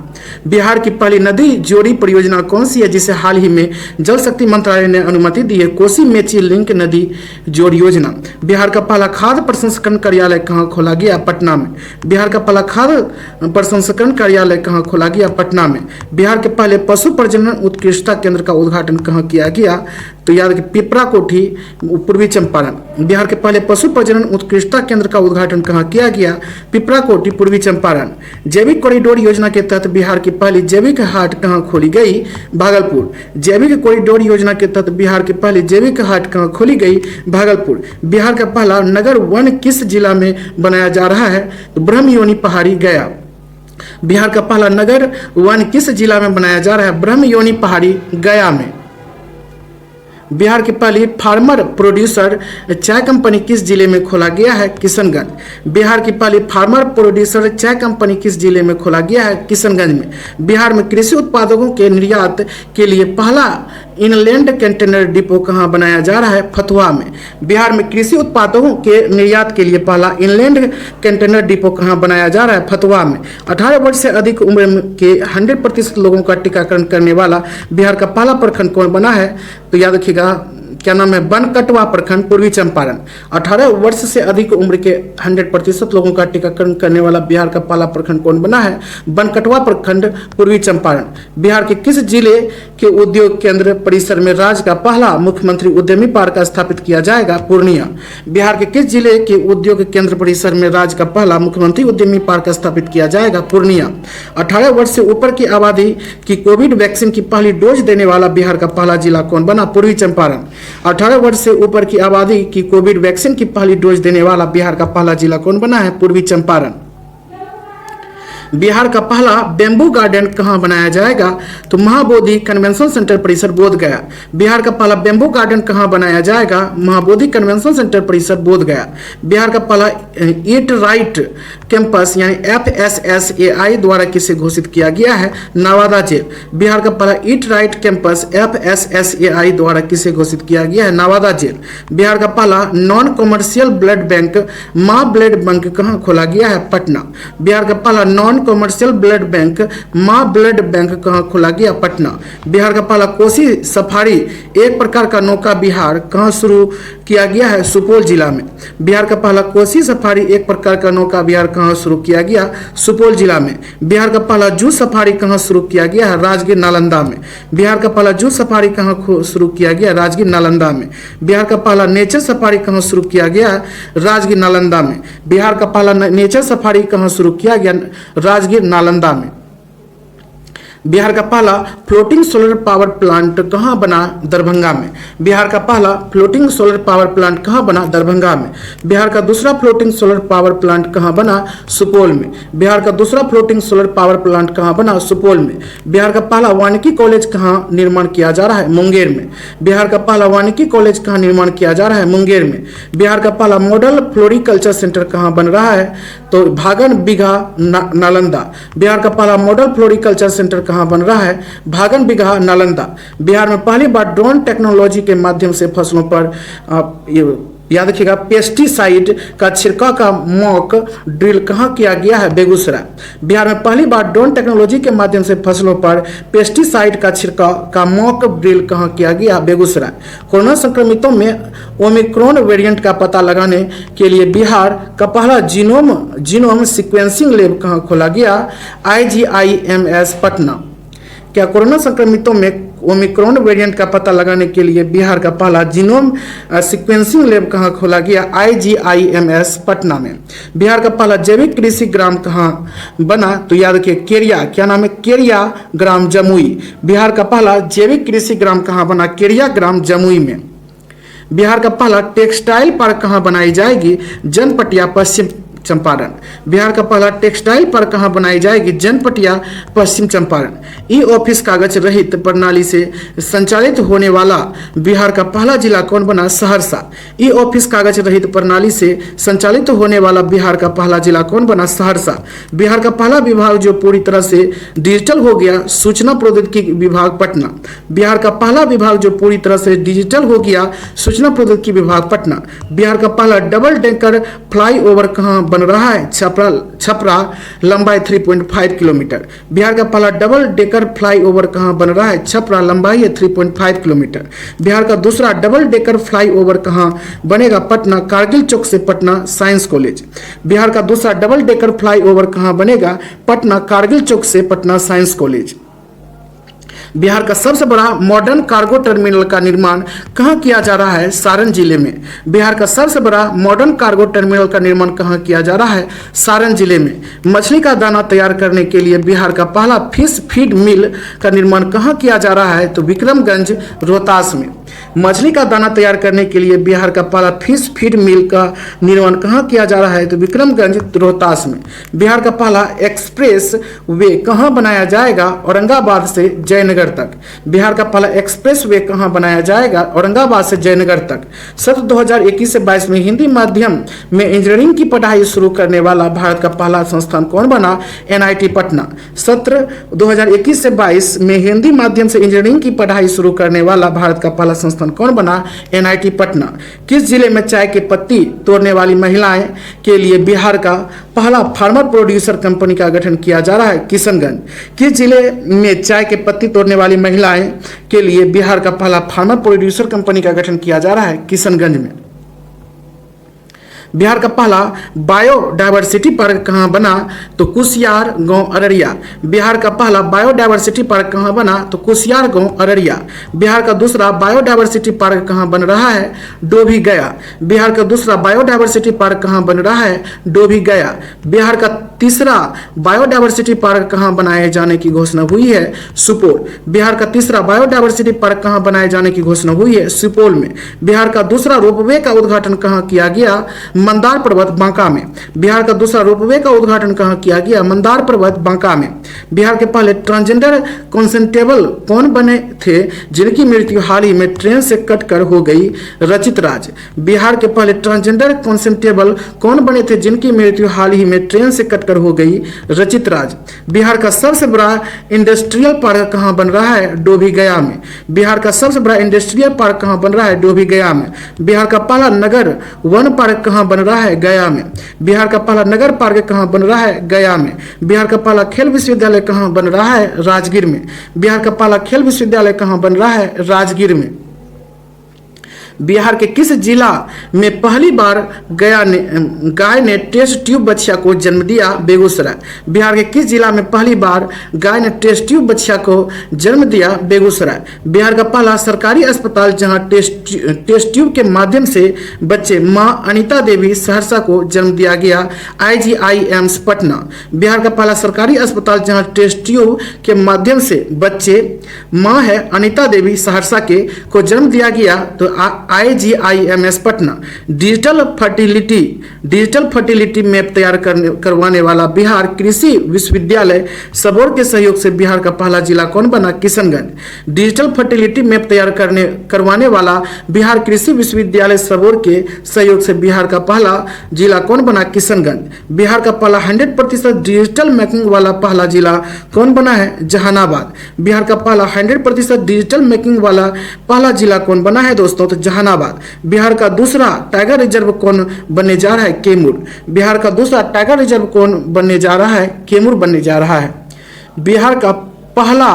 A: बिहार की पहली नदी जोड़ी परियोजना कौन सी है जिसे हाल ही में जल शक्ति मंत्रालय ने अनुमति दी है? कोसी मेची लिंक नदी जोड़ी योजना। बिहार का पहला खाद्य प्रसंस्करण कार्यालय कहाँ खोला गया? पटना में। बिहार का पहला खाद्य प्रसंस्करण कार्यालय कहाँ खोला गया? पटना में। बिहार के पहले पशु प्रजनन उत्कृष्टता केंद्र का उद्घाटन कहाँ किया गया? तो याद रखिए, पिपरा कोठी पूर्वी चंपारण। बिहार के पहले पशु प्रजनन उत्कृष्टता केंद्र का उद्घाटन कहाँ किया गया? पिपरा कोठी पूर्वी चंपारण। जैविक कॉरिडोर योजना के तहत बिहार की पहली जैविक हाट कहाँ खोली गई? भागलपुर। जैविक कॉरिडोर योजना के तहत बिहार की पहली जैविक हाट कहाँ खोली गई? भागलपुर। बिहार का पहला नगर वन किस जिला में बनाया जा रहा है? तो ब्रह्मयोनी पहाड़ी गया। बिहार का पहला नगर वन किस जिला में बनाया जा रहा है? ब्रह्मयोनी पहाड़ी गया में। बिहार की पहली फार्मर प्रोड्यूसर चाय कंपनी किस जिले में खोला गया है? किशनगंज। बिहार की पहली फार्मर प्रोड्यूसर चाय कंपनी किस जिले में खोला गया है? किशनगंज में। बिहार में कृषि उत्पादों के निर्यात के लिए पहला इनलैंड कंटेनर डिपो कहाँ बनाया जा रहा है? फतुहा में। बिहार में कृषि उत्पादों के निर्यात के लिए पहला इनलैंड कंटेनर डिपो कहाँ बनाया जा रहा है? फतुहा में। 18 वर्ष से अधिक उम्र के 100% लोगों का टीकाकरण करने वाला बिहार का पहला प्रखंड कौन बना है? तो याद रखिएगा, क्या नाम है, बनकटवा प्रखंड, पूर्वी चंपारण। 18 वर्ष से अधिक उम्र के 100% लोगों का टीकाकरण करने वाला बिहार का पहला प्रखंड कौन बना है? बनकटवा प्रखंड, पूर्वी चंपारण। बिहार के किस जिले के उद्योग केंद्र परिसर में राज्य का पहला मुख्यमंत्री उद्यमी पार्क स्थापित किया जाएगा? पूर्णिया। बिहार के किस जिले के उद्योग केंद्र परिसर में राज्य का पहला मुख्यमंत्री उद्यमी पार्क स्थापित किया जाएगा? पूर्णिया। 18 वर्ष से ऊपर की आबादी की कोविड वैक्सीन की पहली डोज देने वाला बिहार का पहला जिला कौन बना? पूर्वी चंपारण। 18 वर्ष से ऊपर की आबादी की कोविड वैक्सीन की पहली डोज देने वाला बिहार का पहला जिला कौन बना है? पूर्वी चंपारण। बिहार का पहला बेम्बू गार्डन कहाँ बनाया जाएगा? तो महाबोधि कन्वेंशन सेंटर परिसर, बोधगया। बिहार का पहला बेम्बू गार्डन कहाँ बनाया जाएगा? महाबोधि कन्वेंशन सेंटर परिसर, बोधगया। बिहार का पहला ईट राइट कैंपस यानी FSSAI द्वारा किसे घोषित किया गया है? नवादा जेल। बिहार का पहला ईट राइट कैंपस FSSAI द्वारा किसे घोषित किया गया है? नवादा जेल। बिहार का पहला नॉन कमर्शियल ब्लड बैंक माँ ब्लड बैंक कहाँ खोला गया है? पटना। बिहार का पहला नॉन कमर्शियल ब्लड बैंक माँ ब्लड बैंक कहाँ खोला गया? पटना। बिहार का पहला कोसी सफारी एक प्रकार का नौका विहार कहाँ शुरू किया गया है? सुपौल जिला में। बिहार का पहला कोसी सफारी एक प्रकार का नौका विहार कहाँ शुरू किया गया? सुपौल जिला में। बिहार का पहला जू सफारी कहाँ शुरू किया गया है? राजगीर नालंदा में। बिहार का पहला जू सफारी कहाँ शुरू किया गया? राजगीर नालंदा में। बिहार का पहला नेचर सफारी कहाँ शुरू किया गया? राजगीर नालंदा में। बिहार का पहला नेचर सफारी कहाँ शुरू किया गया? राजगीर नालंदा में। बिहार का पहला फ्लोटिंग सोलर पावर प्लांट कहाँ बना? दरभंगा में। बिहार का पहला फ्लोटिंग सोलर पावर प्लांट कहाँ बना? दरभंगा में। बिहार का दूसरा फ्लोटिंग सोलर पावर प्लांट कहाँ बना? सुपौल में। बिहार का दूसरा फ्लोटिंग सोलर पावर प्लांट कहाँ बना? सुपौल में। बिहार का पहला वानिकी कॉलेज कहाँ निर्माण किया जा रहा है? मुंगेर में। बिहार का पहला वानिकी कॉलेज कहाँ निर्माण किया जा रहा है? मुंगेर में। बिहार का पहला मॉडल फ्लोरिकल्चर सेंटर कहाँ बन रहा है? तो भागन बिघा, नालंदा। बिहार का पहला मॉडल फ्लोरिकल्चर सेंटर कहाँ बन रहा है? भागन बिघा, नालंदा। बिहार में पहली बार ड्रोन टेक्नोलॉजी के माध्यम से फसलों पर याद रखिएगा पेस्टिसाइड का छिड़काव का मॉक ड्रिल कहाँ किया गया है? बेगूसराय। बिहार में पहली बार ड्रोन टेक्नोलॉजी के माध्यम से फसलों पर पेस्टिसाइड का छिड़काव का मॉक ड्रिल कहाँ किया गया? बेगूसराय। कोरोना संक्रमितों में ओमिक्रॉन वेरिएंट का पता लगाने के लिए बिहार का पहला जीनोम सीक्वेंसिंग लैब कहाँ खोला गया? IGIMS, पटना। क्या कोरोना संक्रमितों में ओमिक्रॉन वेरिएंट का पता लगाने के लिए बिहार का पहला जीनोम सीक्वेंसिंग लैब कहाँ खोला गया? IGIMS, पटना में। बिहार का पहला जैविक कृषि ग्राम कहाँ बना? तो याद रखिए केरिया। क्या नाम है? केरिया ग्राम, जमुई। बिहार का पहला जैविक कृषि ग्राम कहाँ बना? केरिया ग्राम, जमुई में। बिहार का पहला टेक्सटाइल पार्क कहाँ बनाई जाएगी? जनपटिया, पश्चिम चंपारण। बिहार का पहला टेक्सटाइल पार्क कहाँ बनाई जाएगी? जनपटिया, पश्चिम चंपारण। ई ऑफिस कागज रहित प्रणाली से संचालित होने वाला बिहार का पहला जिला कौन बना? सहरसा। ई ऑफिस कागज रहित प्रणाली से संचालित होने वाला बिहार का पहला जिला कौन बना? सहरसा। बिहार का पहला विभाग जो पूरी तरह से डिजिटल हो गया? सूचना प्रौद्योगिकी विभाग, पटना। बिहार का पहला विभाग जो पूरी तरह से डिजिटल हो गया? सूचना प्रौद्योगिकी विभाग, पटना। बिहार का पहला डबल डेकर फ्लाईओवर कहाँ बन रहा है? छपरा, लंबाई 3.5 किलोमीटर। बिहार का पहला डबल डेकर फ्लाईओवर कहाँ बन रहा है? छपरा, लंबाई है 3.5 किलोमीटर। बिहार का दूसरा डबल डेकर फ्लाईओवर कहाँ बनेगा? पटना, कारगिल चौक से पटना साइंस कॉलेज। बिहार का दूसरा डबल डेकर फ्लाईओवर कहाँ बनेगा? पटना, कारगिल चौक से पटना साइंस कॉलेज। बिहार का सबसे बड़ा मॉडर्न कार्गो टर्मिनल का निर्माण कहाँ किया जा रहा है? सारण जिले में। बिहार का सबसे बड़ा मॉडर्न कार्गो टर्मिनल का निर्माण कहाँ किया जा रहा है? सारण जिले में। मछली का दाना तैयार करने के लिए बिहार का पहला फिश फीड मिल का निर्माण कहाँ किया जा रहा है? तो विक्रमगंज, रोहतास में। मछली का दाना तैयार करने के लिए बिहार का पहला फिश फीड मिल का निर्माण कहाँ किया जा रहा है? तो विक्रमगंज, रोहतास में। बिहार का पहला एक्सप्रेस वे कहाँ बनाया जाएगा? औरंगाबाद से जयनगर तक। बिहार का पहला एक्सप्रेस वे कहाँ बनाया जाएगा? औरंगाबाद से जयनगर तक। सत्र 2021 से 22 में हिंदी माध्यम में इंजीनियरिंग की पढ़ाई शुरू करने वाला भारत का पहला संस्थान कौन बना? NIT, पटना। सत्र 2021 से 22 में हिंदी माध्यम से इंजीनियरिंग की पढ़ाई शुरू करने वाला भारत का पहला संस्थान कौन बना? NIT, पटना। किस जिले में चाय की पत्ती तोड़ने वाली महिलाएं के लिए बिहार का पहला फार्मर प्रोड्यूसर कंपनी का गठन किया जा रहा है? किशनगंज। किस जिले में चाय के पत्ती तोड़ने वाली महिलाएं के लिए बिहार का पहला फार्मर प्रोड्यूसर कंपनी का गठन किया जा रहा है? किशनगंज में। बिहार का पहला बायोडायवर्सिटी पार्क कहाँ बना? तो कुसियार गांव अररिया। बिहार का पहला बायोडायवर्सिटी पार्क कहाँ बना? तो कुसियार गांव अररिया। बिहार का दूसरा बायोडायवर्सिटी पार्क कहाँ बन रहा है? डोभी गया। बिहार का दूसरा बायोडायवर्सिटी पार्क कहाँ बन रहा है? डोभी गया। बिहार का तीसरा बायोडायवर्सिटी पार्क कहाँ बनाए जाने की घोषणा हुई है? सुपौल। बिहार का तीसरा बायोडायवर्सिटी पार्क कहाँ बनाए जाने की घोषणा हुई है? सुपौल में। बिहार का दूसरा रोपवे का उद्घाटन कहाँ किया गया? मंदार पर्वत बांका में। बिहार का दूसरा रोपवे का उद्घाटन कहाँ किया गया? मंदार पर्वत बांका में। बिहार के पहले ट्रांसजेंडर कांस्टेबल कौन बने थे जिनकी मृत्यु हाल ही में ट्रेन से कटकर हो गई? रचित राज। बिहार के पहले ट्रांसजेंडर कांस्टेबल कौन बने थे जिनकी मृत्यु हाल ही में ट्रेन से कटकर हो गई? रचित राज। बिहार का सबसे बड़ा इंडस्ट्रियल पार्क कहाँ बन रहा है? डोभी गया में। बिहार का सबसे बड़ा इंडस्ट्रियल पार्क कहाँ बन रहा है? डोभी गया में। बिहार का पहला नगर वन पार्क कहाँ बन रहा है? गया में। बिहार का पहला नगर पार्क कहाँ बन रहा है? गया में। बिहार का पहला खेल विश्वविद्यालय कहाँ बन रहा है? राजगीर में। बिहार का पहला खेल विश्वविद्यालय कहाँ बन रहा है? राजगीर में। बिहार के किस जिला में पहली बार गाय ने टेस्ट ट्यूब बच्चा को जन्म दिया? बेगूसराय। बिहार के किस जिला में पहली बार गाय ने टेस्ट ट्यूब बच्चा को जन्म दिया? बेगूसराय। बिहार का पहला सरकारी अस्पताल जहां टेस्ट ट्यूब के माध्यम से बच्चे मां अनीता देवी सहरसा को जन्म दिया गया? IGIMS पटना। बिहार का पहला सरकारी अस्पताल जहां टेस्ट ट्यूब के माध्यम से बच्चे मां है अनीता देवी सहरसा के को जन्म दिया गया? तो IGIMS Patna. Digital fertility map तैयार करवाने वाला बिहार कृषि विश्वविद्यालय सबौर के सहयोग से बिहार का पहला जिला कौन बना? किशनगंज। डिजिटल फर्टिलिटी मैप तैयार करवाने वाला बिहार कृषि विश्वविद्यालय सबौर के सहयोग से बिहार का पहला जिला कौन बना? किशनगंज। बिहार का पहला 100% डिजिटल मैपिंग वाला पहला जिला कौन बना है? जहानाबाद। बिहार का पहला 100% डिजिटल मैपिंग वाला पहला जिला कौन बना है दोस्तों? तो जहानाबाद। बिहार का दूसरा टाइगर रिजर्व कौन बनने जा रहा है? कैमूर। बिहार का दूसरा टाइगर रिजर्व कौन बनने जा रहा है? कैमूर बनने जा रहा है। बिहार का पहला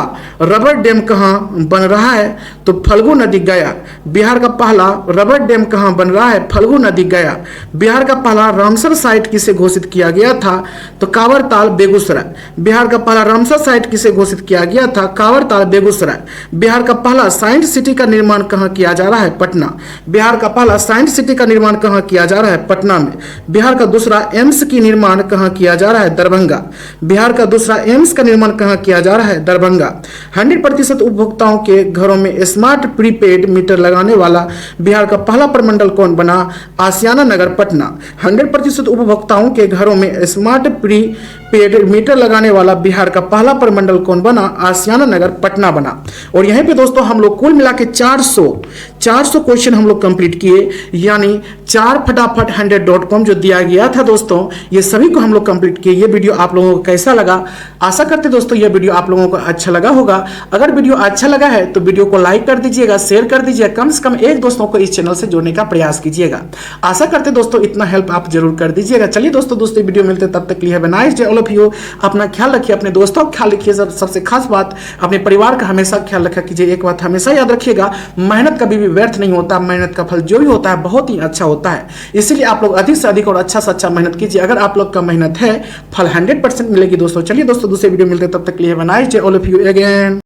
A: रबर डैम कहाँ बन रहा है? तो फल्गु नदी गया। बिहार का पहला रबर डैम कहाँ बन रहा है? फल्गु नदी गया। बिहार का पहला रामसर साइट किसे घोषित किया गया था? तो कांवरताल बेगूसराय। बिहार का पहला रामसर साइट किसे घोषित किया गया था? कांवरताल बेगूसराय। बिहार का पहला साइंस सिटी का निर्माण कहाँ किया जा रहा है? पटना। बिहार का पहला साइंस सिटी का निर्माण कहाँ किया जा रहा है? पटना में। बिहार का दूसरा एम्स की निर्माण कहाँ किया जा रहा है? दरभंगा। बिहार का दूसरा एम्स का निर्माण कहाँ किया जा रहा है? दरभंगा। 100% उपभोक्ताओं के घरों में स्मार्ट प्रीपेड मीटर लगाने वाला बिहार का पहला प्रमंडल कौन बना? आसियाना नगर पटना। 100% उपभोक्ताओं के घरों में स्मार्ट प्रीपेड मीटर लगाने वाला बिहार का पहला प्रमंडल कौन बना? आसियाना नगर पटना बना। और यहीं पे दोस्तों हम लोग कुल मिला के 400 क्वेश्चन हम लोग कंप्लीट किए, यानी 4 फटाफट 100.com जो दिया गया था दोस्तों, ये सभी को हम लोग कंप्लीट किए। ये वीडियो आप लोगों को कैसा लगा? आशा करते दोस्तों ये वीडियो आप लोगों को अच्छा लगा होगा। अगर वीडियो अच्छा लगा है तो वीडियो को लाइक कर दीजिएगा, शेयर कर दीजिएगा, कम से कम एक दोस्तों को इस चैनल से जोड़ने का प्रयास कीजिएगा। आशा करते दोस्तों इतना हेल्प आप जरूर कर दीजिएगा। चलिए दोस्तों दूसरी वीडियो मिलते तब तक के लिए have a nice day all of you. अपना ख्याल रखिए, अपने दोस्तों का ख्याल रखिए, सबसे खास बात अपने परिवार का हमेशा ख्याल रखा कीजिए। एक बात हमेशा याद रखिएगा, मेहनत कभी भी व्यर्थ नहीं होता, मेहनत का फल जो भी होता है बहुत ही अच्छा होता है। इसलिए आप लोग अधिक से अधिक और अच्छा से अच्छा मेहनत कीजिए। अगर आप लोग का मेहनत है फल 100% मिलेगी दोस्तों। चलिए दोस्तों दूसरे वीडियो मिलते तब तक के लिए have a nice day all of you again.